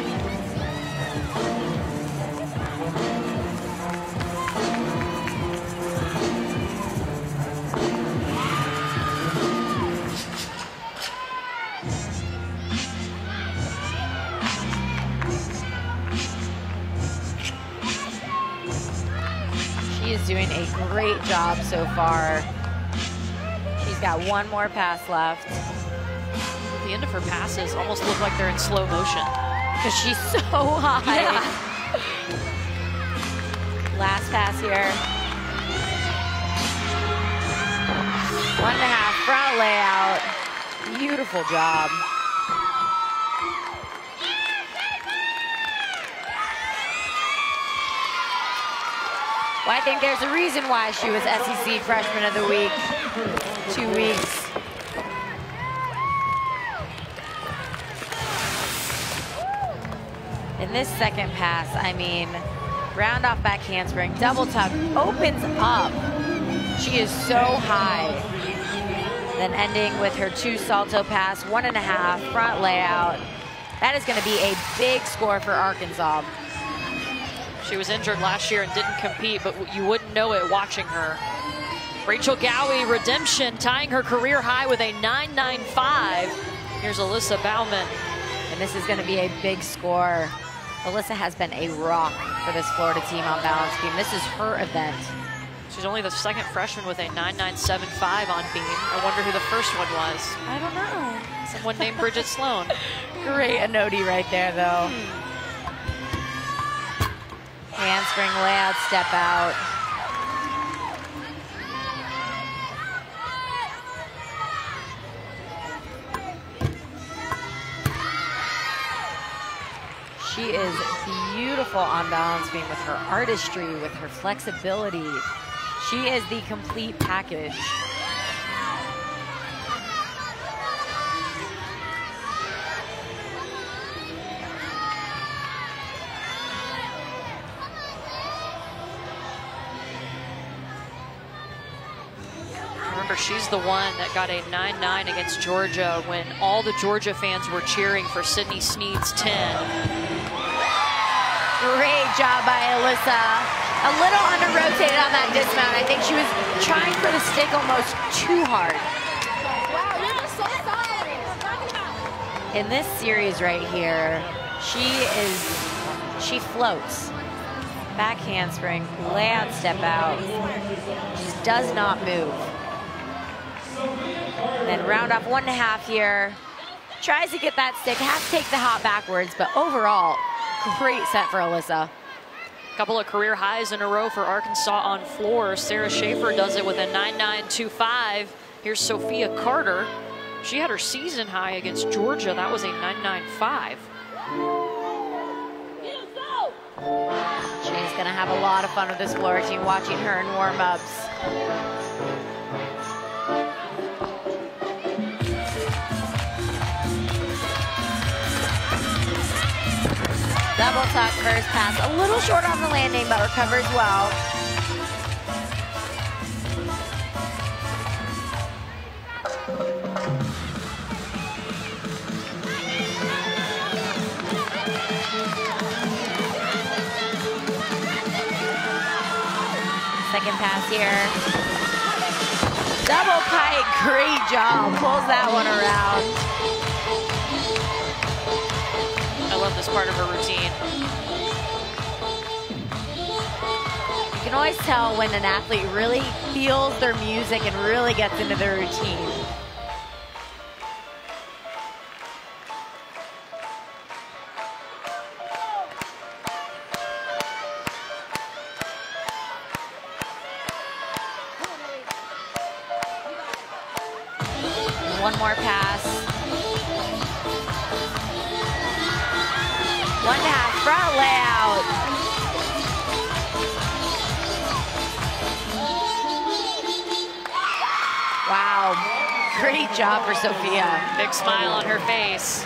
a great job so far. She's got one more pass left. The end of her passes almost look like they're in slow motion. Because she's so high. Yeah. Last pass here. 1.5 front layout. Beautiful job. Well, I think there's a reason why she was SEC Freshman of the Week 2 weeks. In this second pass, I mean, round off back handspring, double tuck, opens up. She is so high. Then ending with her 2 salto pass, 1.5 front layout. That is gonna be a big score for Arkansas. She was injured last year and didn't compete, but you wouldn't know it watching her. Rachel Gowie, redemption, tying her career high with a 9.95. Here's Alyssa Bauman. And this is gonna be a big score. Alyssa has been a rock for this Florida team on balance beam. This is her event. She's only the second freshman with a 9.975 on beam. I wonder who the first one was. I don't know. Someone named Bridget Sloan. Great Anodi right there, though. Handspring layout, step out. She is beautiful on balance beam with her artistry, with her flexibility. She is the complete package. Remember, she's the one that got a 9.9 against Georgia when all the Georgia fans were cheering for Sydney Sneed's 10. Great job by Alyssa. A little under-rotated on that dismount. I think she was trying for the stick almost too hard. Wow, you're just so solid. In this series right here, she floats. Back handspring, layout step out. Just does not move. Then round off 1.5 here. Tries to get that stick, has to take the hop backwards, but overall, great set for Alyssa. Couple of career highs in a row for Arkansas on floor. Sarah Schaefer does it with a 9.925. Here's Sophia Carter. She had her season high against Georgia. That was a 9.95. She's gonna have a lot of fun with this Florida team, watching her in warm-ups. Double tuck, first pass, a little short on the landing, but recovers well. Second pass here. Double pike, great job. Pulls that one around. I love this part of her routine. You can always tell when an athlete really feels their music and really gets into their routine. One more pass. 1.5 front layout. Wow, great job for Sophia. Big smile on her face.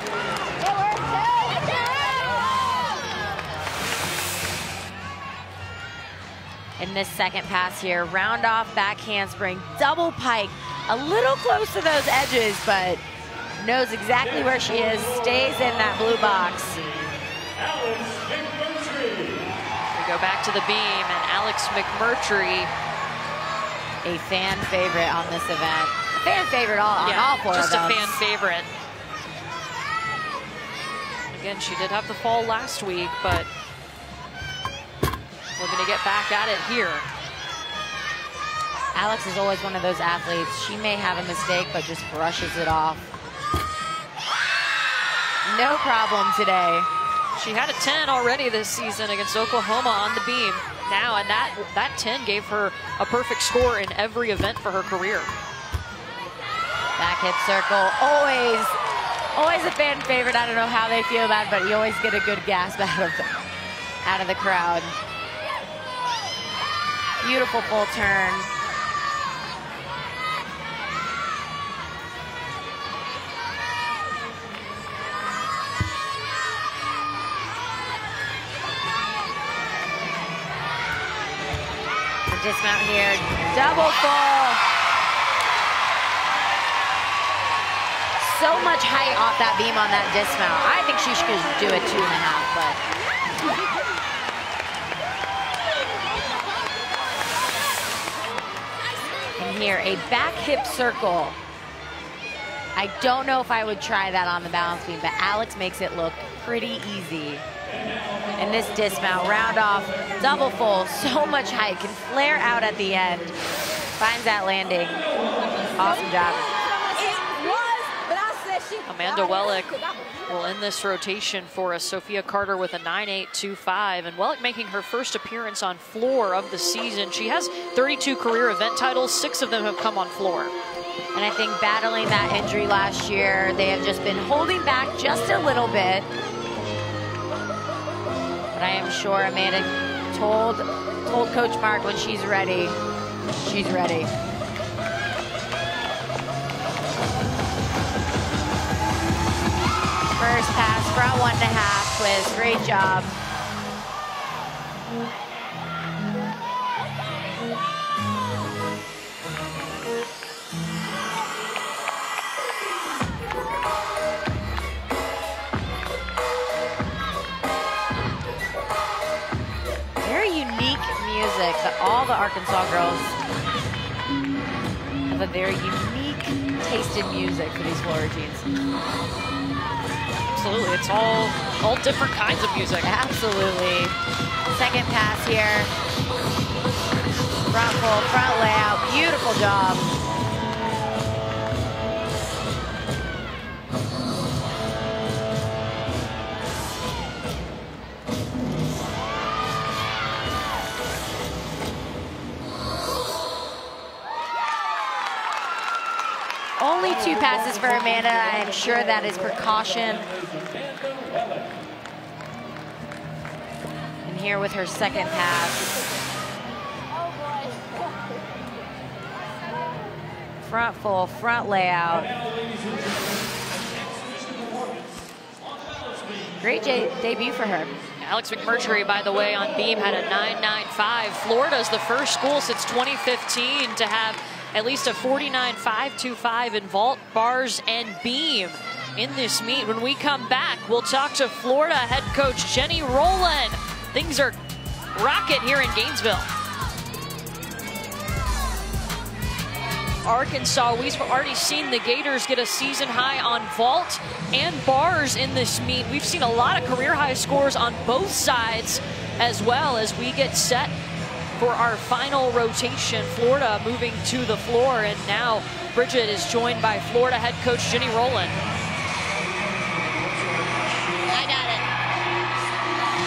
In this second pass here, round off back handspring, double pike. A little close to those edges, but knows exactly where she is, stays in that blue box. We go back to the beam, and Alex McMurtry, a fan favorite on this event. A fan favorite on all four just events. a fan favorite. Again, she did have the fall last week, but we're going to get back at it here. Alex is always one of those athletes. She may have a mistake, but just brushes it off. No problem today. She had a 10 already this season against Oklahoma on the beam. Now, and that 10 gave her a perfect score in every event for her career. Back hip circle, always a fan favorite. I don't know how they feel about it, but you always get a good gasp out of the crowd. Beautiful full turn. The dismount here, double full. So much height off that beam on that dismount. I think she should do a 2.5, but. And here, a back hip circle. I don't know if I would try that on the balance beam, but Alex makes it look pretty easy. And this dismount, round off, double full, so much height, can flare out at the end. Finds that landing. Awesome job. Amanda Wellick will end this rotation for us. Sophia Carter with a 9.825, and Wellick making her first appearance on floor of the season. She has 32 career event titles, 6 of them have come on floor. And I think battling that injury last year, they have just been holding back just a little bit. But I am sure Amanda told Coach Mark when she's ready, she's ready. First pass, front 1.5 twist, great job. Very unique music, but all the Arkansas girls have a very unique taste in music for these floor routines. Absolutely, it's all different kinds of music. Absolutely. Second pass here. Front full, front layout, beautiful job. Only 2 passes for Amanda. I am sure that is precaution. And here with her second pass. Front full, front layout. Great debut for her. Alex McMurtry, by the way, on beam had a 9.95. Florida's the first school since 2015 to have at least a 49.525 in vault, bars, and beam in this meet. When we come back, we'll talk to Florida head coach Jenny Rowland. Things are rocket here in Gainesville. Arkansas, we've already seen the Gators get a season high on vault and bars in this meet. We've seen a lot of career high scores on both sides as well as we get set for our final rotation. Florida moving to the floor, and now Bridget is joined by Florida head coach Jenny Rowland. I got it.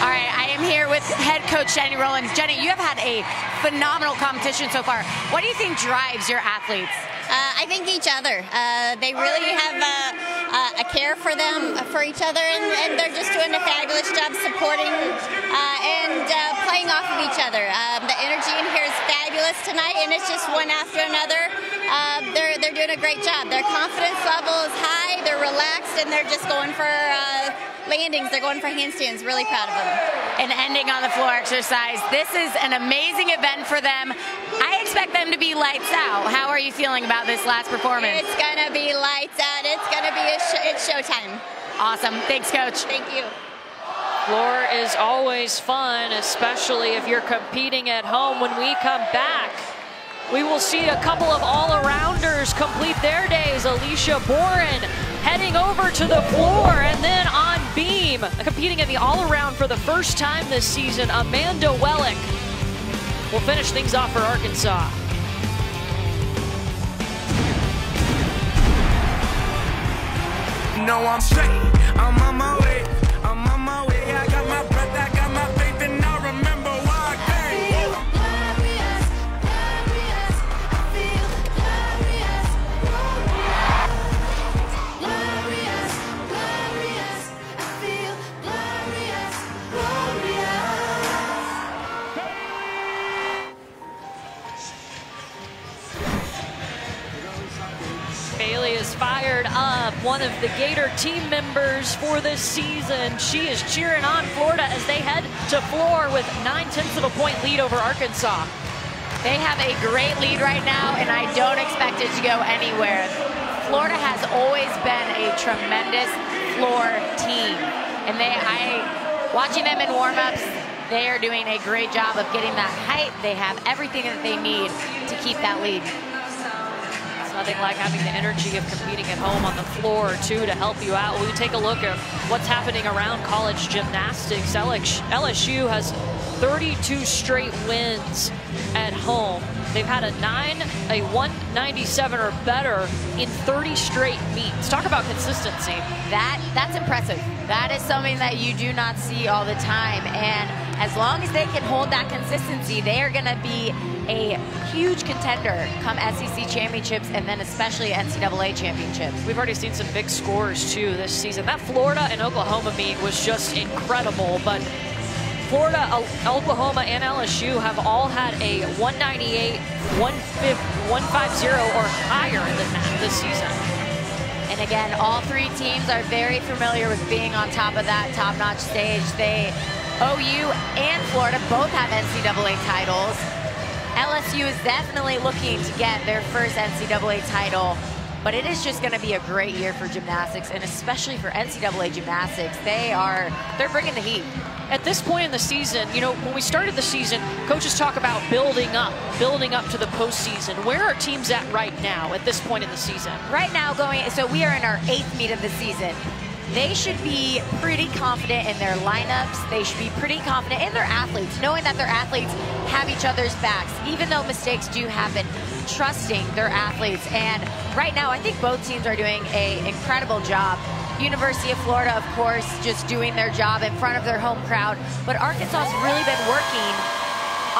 All right, I am here with head coach Jenny Rowland. Jenny, you have had a phenomenal competition so far. What do you think drives your athletes? I think each other. They really have a care for each other, and they're just doing a fabulous job supporting and playing off of each other. The energy in here is fabulous tonight, and it's just one after another. They're doing a great job. Their confidence level is high. They're relaxed, and they're just going for landings. They're going for handstands. Really proud of them. And ending on the floor exercise. This is an amazing event for them. I expect them to be lights out. How are you feeling about this last performance? It's going to be lights out. It's going to be it's showtime. Awesome. Thanks, Coach. Thank you. Floor is always fun, especially if you're competing at home. When we come back, we will see a couple of all-arounders complete their days. Alicia Boren heading over to the floor, and then on beam, competing in the all-around for the first time this season, Amanda Wellick will finish things off for Arkansas. know I'm straight. I'm on my way. I'm on my way. I got my breath, I got my faith, and I remember why I came. Glorious, glorious, I feel glorious, glorious, glorious, I feel glorious, Bailey is fired up, one of the Gator team members for this season. She is cheering on Florida as they head to floor with 9/10 of a point lead over Arkansas. They have a great lead right now, and I don't expect it to go anywhere. Florida has always been a tremendous floor team, and watching them in warm-ups, they are doing a great job of getting that height. They have everything that they need to keep that lead. Nothing like having the energy of competing at home on the floor, too, to help you out. We take a look at what's happening around college gymnastics. LSU has 32 straight wins at home. They've had a 197 or better in 30 straight meets. Talk about consistency. That's impressive. That is something that you do not see all the time. And as long as they can hold that consistency, they are going to be a huge contender come SEC championships and then especially NCAA championships. We've already seen some big scores too this season. That Florida and Oklahoma meet was just incredible, but Florida, Oklahoma, and LSU have all had a 198, 150 or higher than that this season. And again, all three teams are very familiar with being on top of that top-notch stage. OU and Florida both have NCAA titles. LSU is definitely looking to get their first NCAA title, but it is just going to be a great year for gymnastics, and especially for NCAA gymnastics. They're bringing the heat. At this point in the season, you know, when we started the season, coaches talk about building up to the postseason. Where are teams at right now at this point in the season? Right now so we are in our 8th meet of the season. They should be pretty confident in their lineups. They should be pretty confident in their athletes, knowing that their athletes have each other's backs, even though mistakes do happen, trusting their athletes. And right now, I think both teams are doing an incredible job. University of Florida, of course, just doing their job in front of their home crowd. But Arkansas's really been working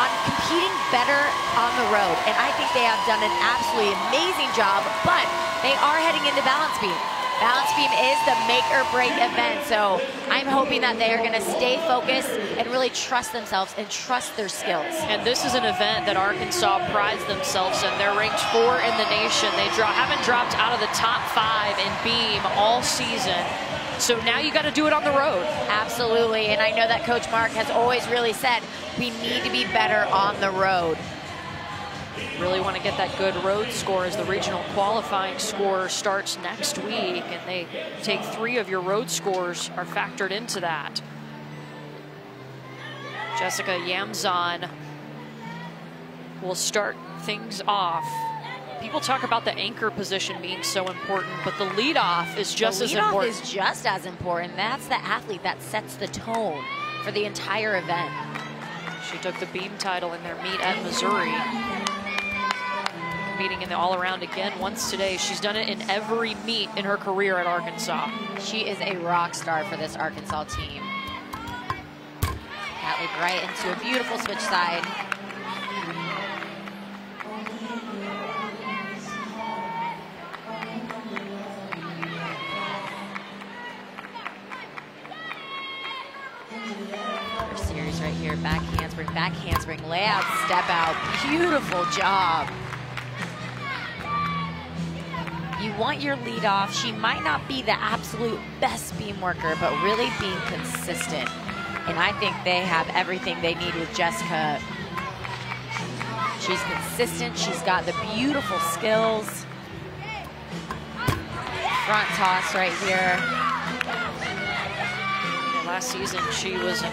on competing better on the road. And I think they have done an absolutely amazing job, but they are heading into balance beam. Balance beam is the make or break event, so I'm hoping that they are going to stay focused and really trust themselves and trust their skills. And this is an event that Arkansas prides themselves in. They're ranked 4 in the nation. They haven't dropped out of the top 5 in beam all season. So now you got to do it on the road. Absolutely, and I know that Coach Mark has always really said we need to be better on the road. Really want to get that good road score as the regional qualifying score starts next week, and they take 3 of your road scores are factored into that. Jessica Yamzon will start things off. People talk about the anchor position being so important, but the leadoff is just as important. The leadoff is just as important. That's the athlete that sets the tone for the entire event. She took the beam title in their meet at Missouri. Meeting in the all-around again once today. She's done it in every meet in her career at Arkansas. She is a rock star for this Arkansas team. Catley right into a beautiful switch side. First series right here, back handspring, layout, step out. Beautiful job. You want your lead off. She might not be the absolute best beam worker, but really being consistent. And I think they have everything they need with Jessica. She's consistent. She's got the beautiful skills. Front toss right here. Last season, she was an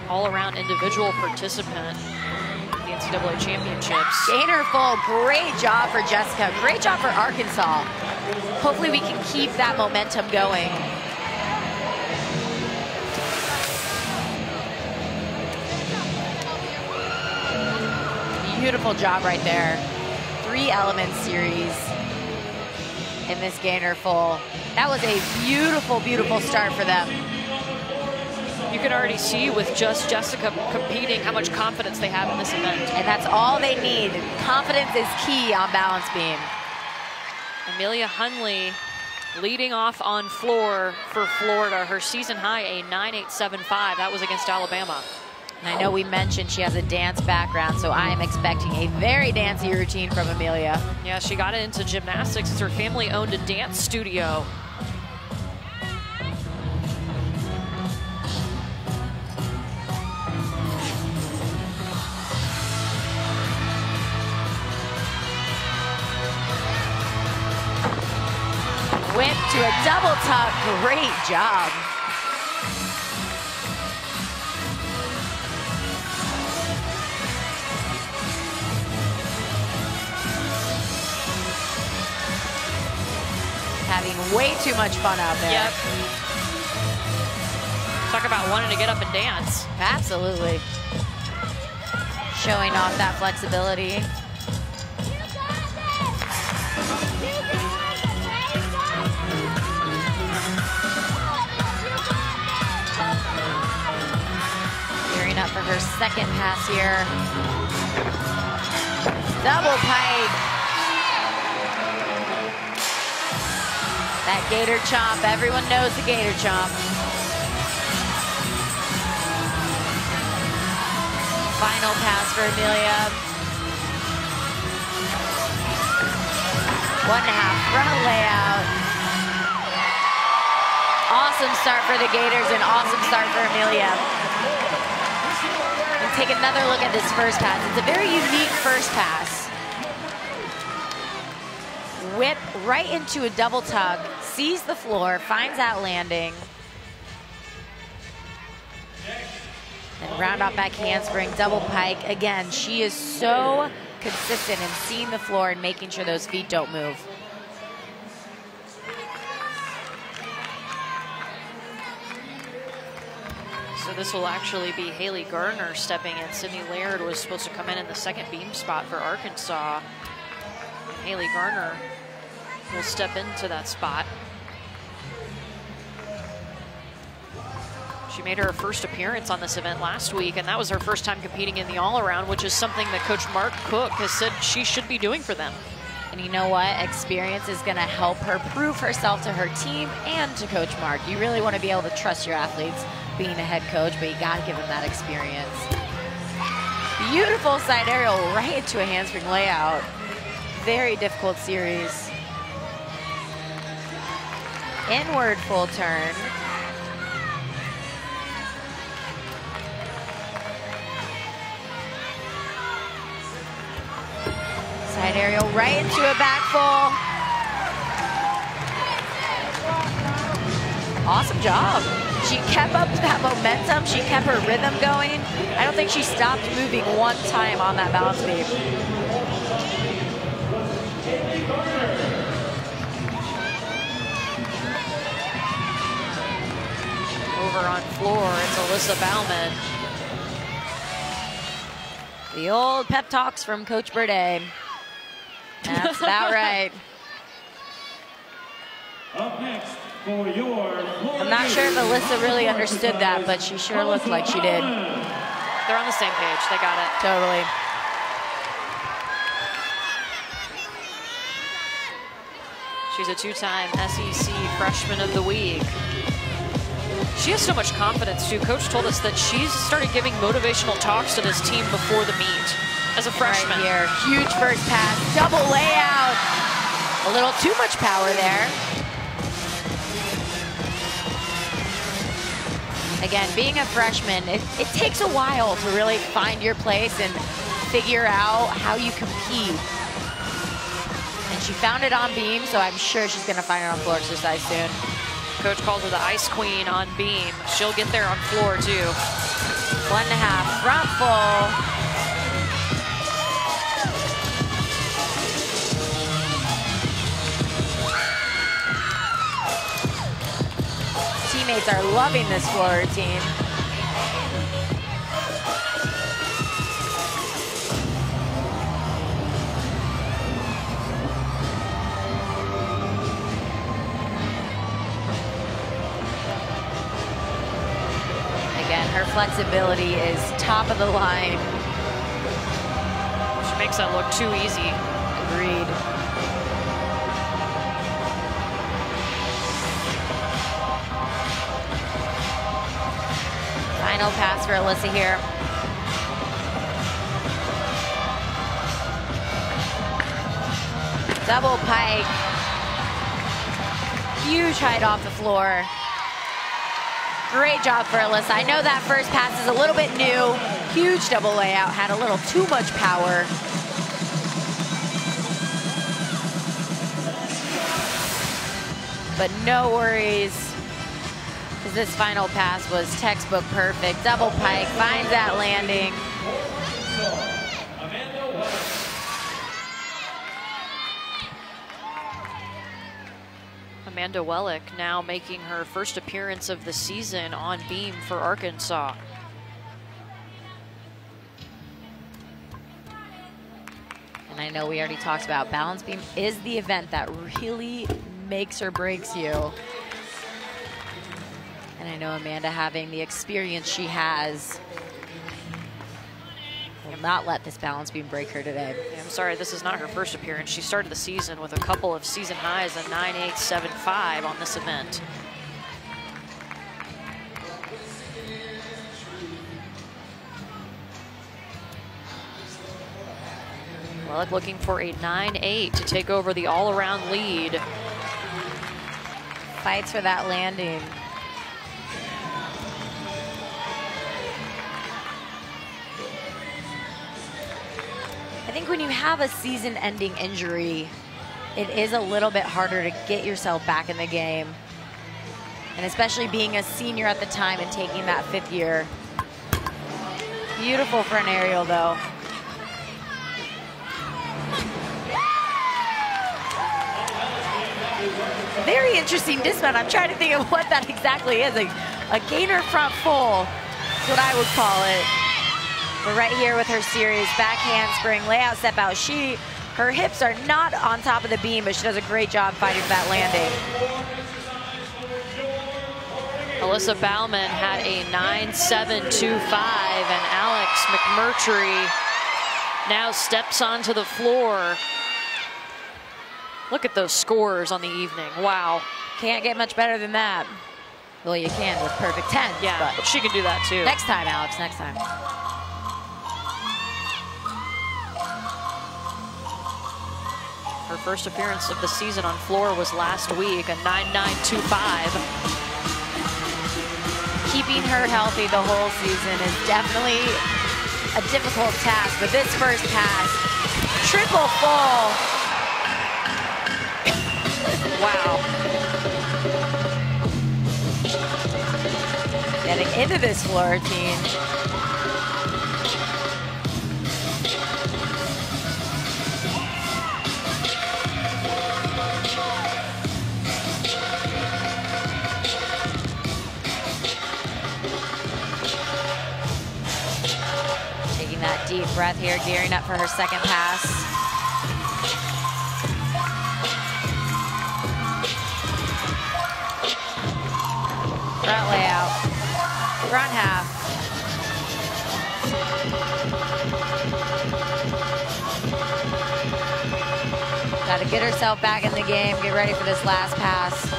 all-around individual participant in the NCAA championships. Gainer full, great job for Jessica. Great job for Arkansas. Hopefully we can keep that momentum going. Beautiful job right there. 3 element series. in this gainer full. That was a beautiful, beautiful start for them. You can already see with just Jessica competing how much confidence they have in this event. And that's all they need. Confidence is key on balance beam. Amelia Hunley leading off on floor for Florida. Her season high, a 9.875. That was against Alabama. And I know we mentioned she has a dance background, so I am expecting a very dancey routine from Amelia. Yeah, she got into gymnastics as her family owned a dance studio. Whip to a double tuck. Great job. Having way too much fun out there. Yep. Talk about wanting to get up and dance. Absolutely. Showing off that flexibility. Gearing up for her second pass here. Double pike. That gator chomp, everyone knows the gator chomp. Final pass for Amelia. 1.5 front layout. Awesome start for the Gators and awesome start for Amelia. And take another look at this first pass. It's a very unique first pass. Whip right into a double tug, sees the floor, finds that landing. And round off back handspring, double pike. Again, she is so consistent in seeing the floor and making sure those feet don't move. So this will actually be Haley Gardner stepping in. Sydney Laird was supposed to come in the second beam spot for Arkansas. Haley Gardner will step into that spot. She made her first appearance on this event last week, and that was her first time competing in the all-around, which is something that Coach Mark Cook has said she should be doing for them. And you know what? Experience is going to help her prove herself to her team and to Coach Mark. You really want to be able to trust your athletes being a head coach, but you got to give them that experience. Beautiful side aerial right into a handspring layout. Very difficult series. Inward full turn. Side aerial right into a back full. Awesome job. She kept up that momentum. She kept her rhythm going. I don't think she stopped moving one time on that balance beam. Over on floor, it's Alyssa Bauman. The old pep talks from Coach Burdett. That's about right. Up next for your I'm not sure if Alyssa really understood that, but she sure looked like she did. They're on the same page. They got it. Totally. She's a two-time SEC Freshman of the Week. She has so much confidence, too. Coach told us that she's started giving motivational talks to this team before the meet as a freshman. Right here, huge first pass, double layout. A little too much power there. Again, being a freshman, it takes a while to really find your place and figure out how you compete. And she found it on beam, so I'm sure she's gonna find it on floor exercise soon. Coach calls her the Ice Queen on beam. She'll get there on floor, too. 1.5 front full. Teammates are loving this floor routine. flexibility is top of the line. She makes that look too easy. Agreed. Final pass for Alyssa here. Double pike. Huge height off the floor. Great job for Alyssa. I know that first pass is a little bit new. Huge double layout, had a little too much power. But no worries, because this final pass was textbook perfect. Double pike, finds that landing. Amanda Wellick now making her first appearance of the season on beam for Arkansas. And I know we already talked about balance beam is the event that really makes or breaks you. And I know Amanda, having the experience she has, will not let this balance beam break her today. Yeah, I'm sorry, this is not her first appearance. She started the season with a couple of season highs, a 9.875 on this event. Wellick looking for a 9.8 to take over the all-around lead. Fights for that landing. I think when you have a season-ending injury, it is a little bit harder to get yourself back in the game. And especially being a senior at the time and taking that 5th year. Beautiful for an aerial, though. Very interesting dismount. I'm trying to think of what that exactly is. A gainer front full is what I would call it. But right here with her series, back handspring, layout, step out. Her hips are not on top of the beam, but she does a great job fighting for that landing. Alyssa Bauman had a 9.725, and Alex McMurtry now steps onto the floor. Look at those scores on the evening. Wow. Can't get much better than that. Well, you can with perfect 10s. Yeah, but she can do that too. Next time, Alex, next time. Her first appearance of the season on floor was last week, a 9.925. Keeping her healthy the whole season is definitely a difficult task, but this first pass, triple full. Wow. Getting into this floor routine. Taking that deep breath here, gearing up for her second pass. Front layout, front half. Got to get herself back in the game, get ready for this last pass.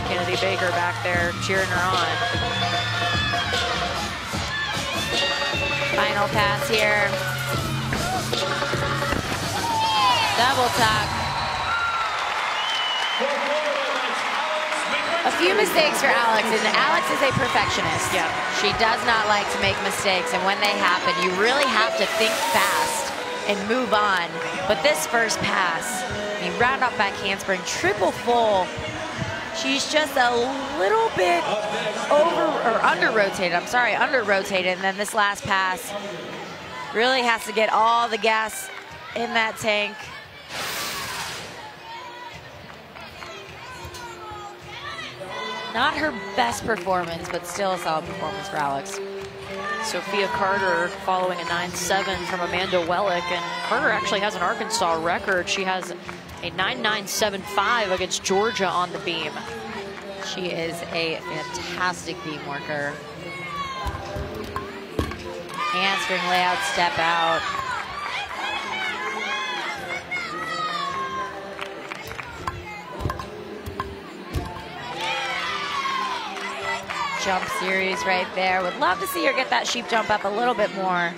Kennedy Baker back there cheering her on. Final pass here. Double tuck. A few mistakes for Alex, and Alex is a perfectionist. Yeah. She does not like to make mistakes, and when they happen, you really have to think fast and move on. But this first pass, I mean, round off back handspring, triple full. She's just a little bit under rotated. I'm sorry, under rotated, and then this last pass really has to get all the gas in that tank. Not her best performance, but still a solid performance for Alex. Sophia Carter following a 9.7 from Amanda Wellick, and Carter actually has an Arkansas record. She has a 9.975 against Georgia on the beam. She is a fantastic beam worker. Handspring layout, step out. Jump series right there. Would love to see her get that sheep jump up a little bit more.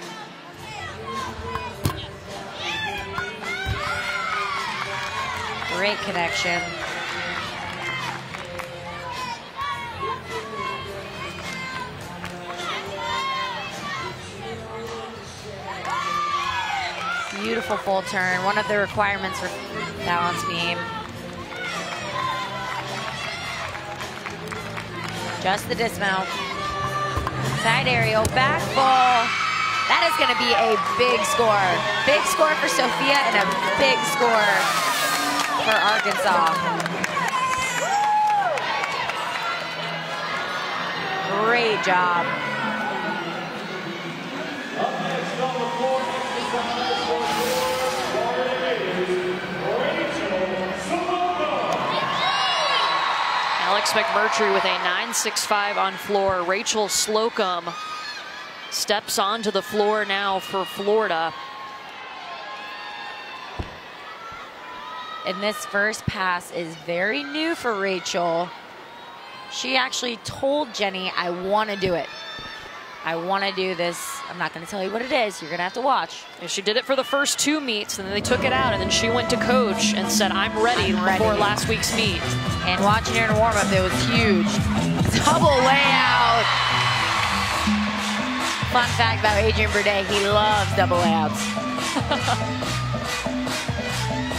Great connection. Beautiful full turn. One of the requirements for balance beam. Just the dismount. Side aerial, back full. That is gonna be a big score. Big score for Sophia and a big score for Arkansas. Great job. Alex McMurtry with a 9.65 on floor. Rachel Slocum steps onto the floor now for Florida. And this first pass is very new for Rachel. She actually told Jenny, I want to do it. I want to do this. I'm not going to tell you what it is. You're going to have to watch. And she did it for the first 2 meets, and then they took it out, and then she went to coach and said, I'm ready before last week's meet. And watching her in warm-up, it was huge. Double layout. Fun fact about Adrian Burdett, he loves double layouts.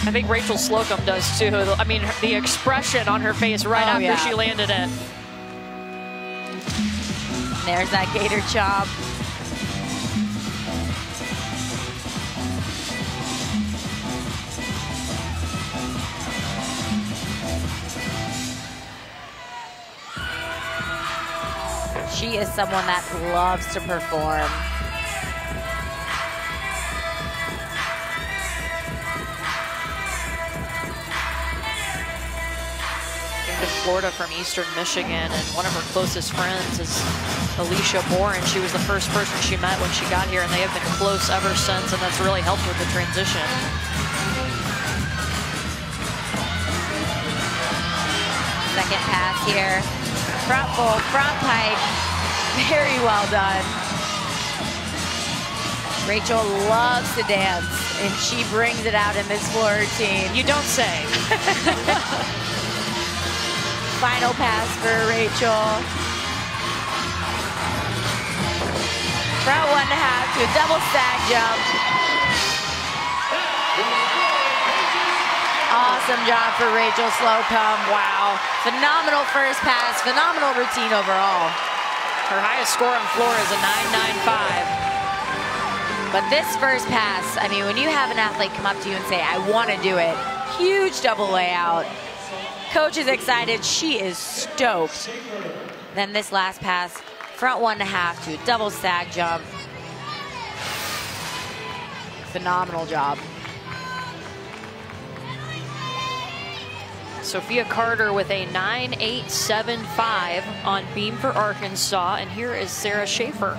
I think Rachel Slocum does too. I mean, the expression on her face right after she landed it. There's that gator chop. She is someone that loves to perform. To Florida from Eastern Michigan, and one of her closest friends is Alicia Bourne. She was the first person she met when she got here, and they have been close ever since, and that's really helped with the transition. Second pass here. Front full, front pike. Very well done. Rachel loves to dance, and she brings it out in this floor routine. You don't say. Final pass for Rachel. Front 1.5 to a double stack jump. Awesome job for Rachel Slocum. Wow. Phenomenal first pass, phenomenal routine overall. Her highest score on floor is a 9.95. But this first pass, I mean, when you have an athlete come up to you and say, I want to do it, huge double layout. Coach is excited, she is stoked. Then this last pass, front 1.5 to a double stack jump. Phenomenal job. Sophia Carter with a 9.875 on beam for Arkansas, and here is Sarah Schaefer.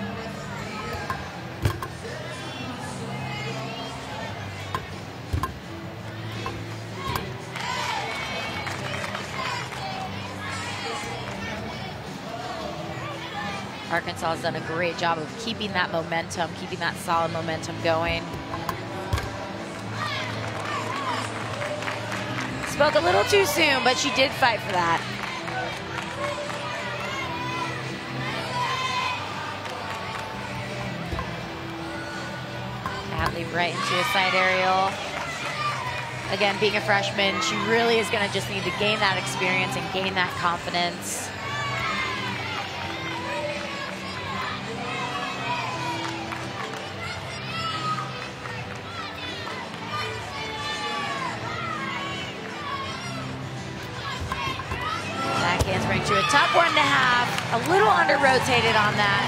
Arkansas has done a great job of keeping that momentum, keeping that solid momentum going. Spoke a little too soon, but she did fight for that. Athlete right into a side aerial. Again, being a freshman, she really is going to just need to gain that experience and gain that confidence. Handspring to a top 1.5, a little under rotated on that.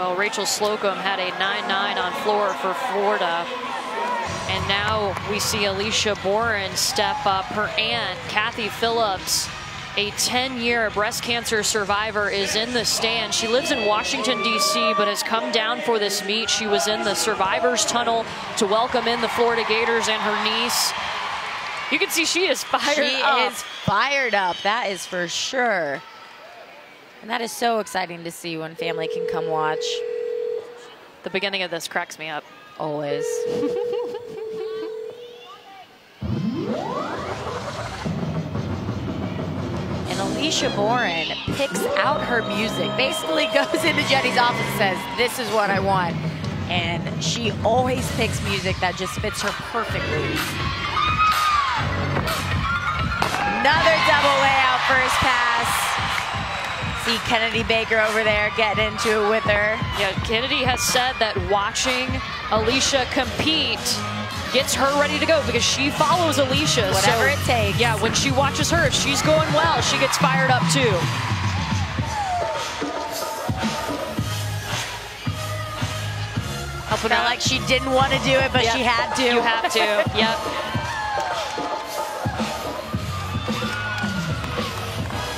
Well, Rachel Slocum had a 9-9 on floor for Florida. And now we see Alicia Boren step up. Her aunt, Kathy Phillips, a 10-year breast cancer survivor, is in the stand. She lives in Washington, D.C., but has come down for this meet. She was in the survivors tunnel to welcome in the Florida Gators and her niece. You can see she is fired up. She is fired up, that is for sure. And that is so exciting to see when family can come watch. The beginning of this cracks me up. Always. And Alicia Boren picks out her music, basically goes into Jenny's office and says, this is what I want. And she always picks music that just fits her perfectly. Another double layout first pass. See Kennedy Baker over there getting into it with her. Yeah, Kennedy has said that watching Alicia compete gets her ready to go because she follows Alicia. Whatever it takes. Yeah, when she watches her, if she's going well, she gets fired up too. Felt like she didn't want to do it, but she had to. You have to, yep.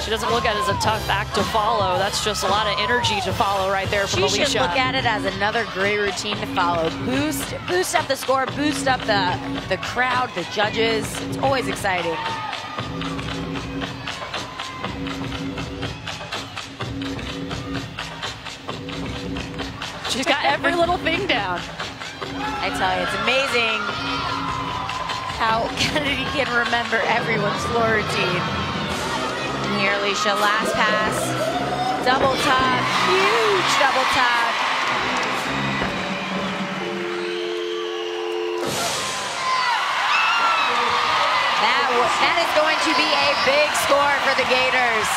She doesn't look at it as a tough act to follow. That's just a lot of energy to follow right there from Alicia. She should look at it as another great routine to follow. Boost up the score, boost up the crowd, the judges. It's always exciting. She's got every little thing down. I tell you, it's amazing how Kennedy can remember everyone's floor routine. And here, Alicia, last pass, double top, huge double top. That is going to be a big score for the Gators.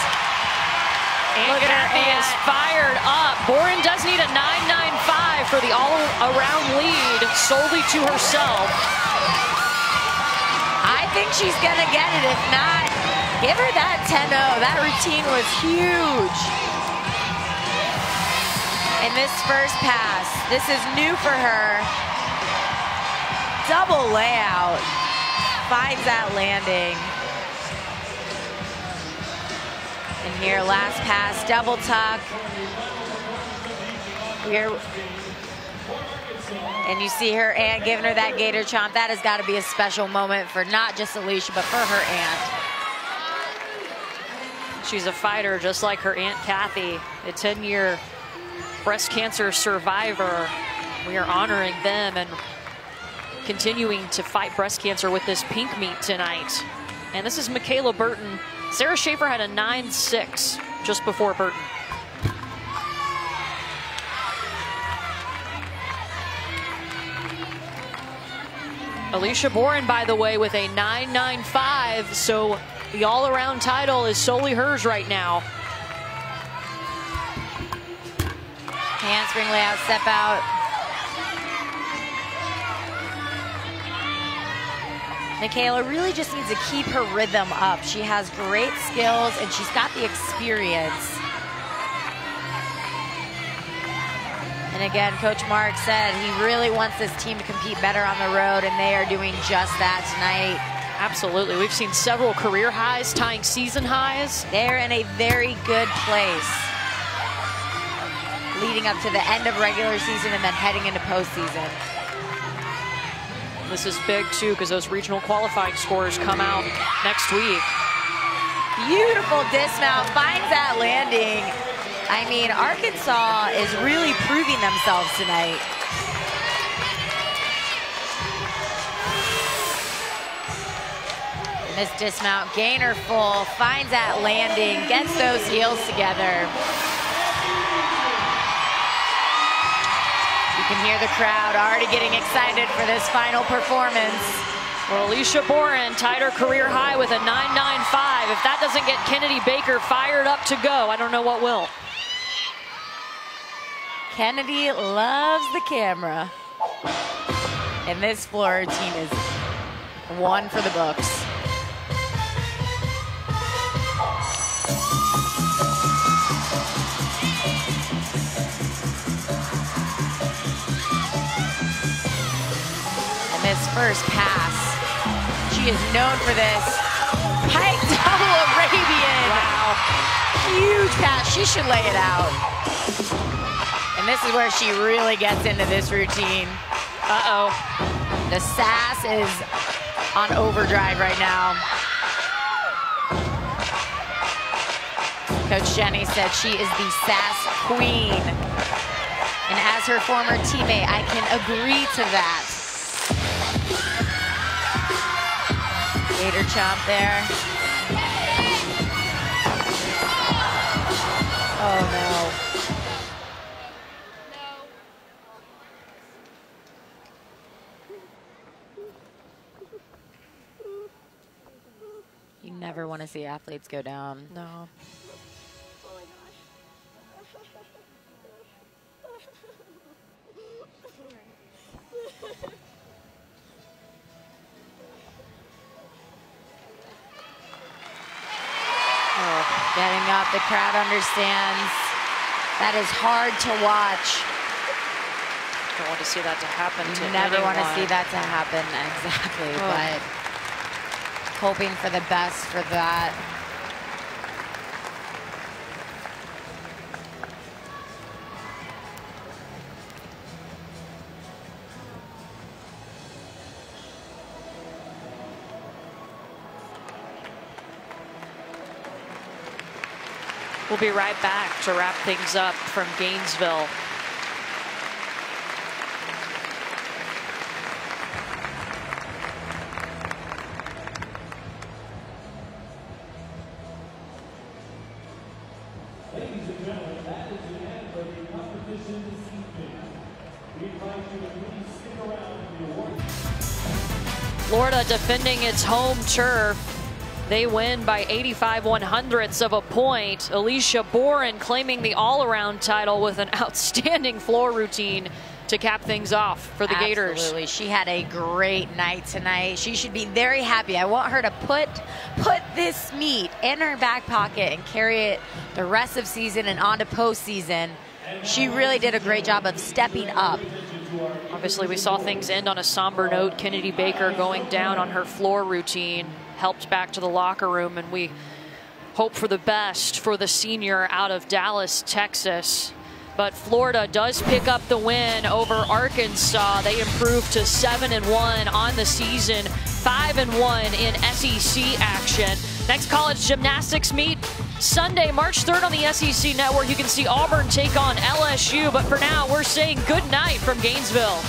Look at her, is fired up. Boren does need a 9.95 for the all-around lead solely to herself. I think she's gonna get it. If not, give her that 10-0. That routine was huge. And this first pass, this is new for her. Double layout, finds that landing. And here, last pass, double tuck. And you see her aunt giving her that Gator chomp. That has got to be a special moment for not just Alicia, but for her aunt. She's a fighter just like her Aunt Kathy, a 10-year breast cancer survivor. We are honoring them and continuing to fight breast cancer with this pink meet tonight. And this is Michaela Burton. Sarah Schaefer had a 9.6 just before Burton. Alicia Boren, by the way, with a 9.95, so the all-around title is solely hers right now. Handspring layout, step out. Michaela really just needs to keep her rhythm up. She has great skills and she's got the experience. And again, Coach Mark said he really wants this team to compete better on the road, and they are doing just that tonight. Absolutely. We've seen several career highs, tying season highs. They're in a very good place leading up to the end of regular season and then heading into postseason. This is big too because those regional qualifying scores come out next week. Beautiful dismount, finds that landing. I mean, Arkansas is really proving themselves tonight. And this dismount, gainer full, finds that landing, gets those heels together. You can hear the crowd already getting excited for this final performance. Well, Alicia Boren tied her career high with a 9.95. If that doesn't get Kennedy Baker fired up to go, I don't know what will. Kennedy loves the camera. And this floor routine is one for the books. first pass. She is known for this. Pike double Arabian. Wow. Huge pass. She should lay it out. And this is where she really gets into this routine. Uh-oh. The sass is on overdrive right now. Coach Jenny said she is the sass queen. And as her former teammate, I can agree to that. Gator chomp there. Oh no. You never want to see athletes go down. No. Getting up, the crowd understands. That is hard to watch. Don't want to see that to happen to You never want to anyone. see that to happen, exactly. But hoping for the best for that. We'll be right back to wrap things up from Gainesville. Ladies and gentlemen, that is the end of the competition this evening. We invite you to please stick around for the award. Florida defending its home turf. They win by 85/100ths of a point. Alicia Boren claiming the all-around title with an outstanding floor routine to cap things off for the Gators. Absolutely. She had a great night tonight. She should be very happy. I want her to put this meet in her back pocket and carry it the rest of season and on to postseason. She really did a great job of stepping up. Obviously, we saw things end on a somber note. Kennedy Baker going down on her floor routine, helped back to the locker room, and we hope for the best for the senior out of Dallas, Texas. But Florida does pick up the win over Arkansas. They improved to 7-1 on the season, 5-1 in SEC action. Next college gymnastics meet Sunday, March 3rd on the SEC Network. You can see Auburn take on LSU. But for now, we're saying good night from Gainesville.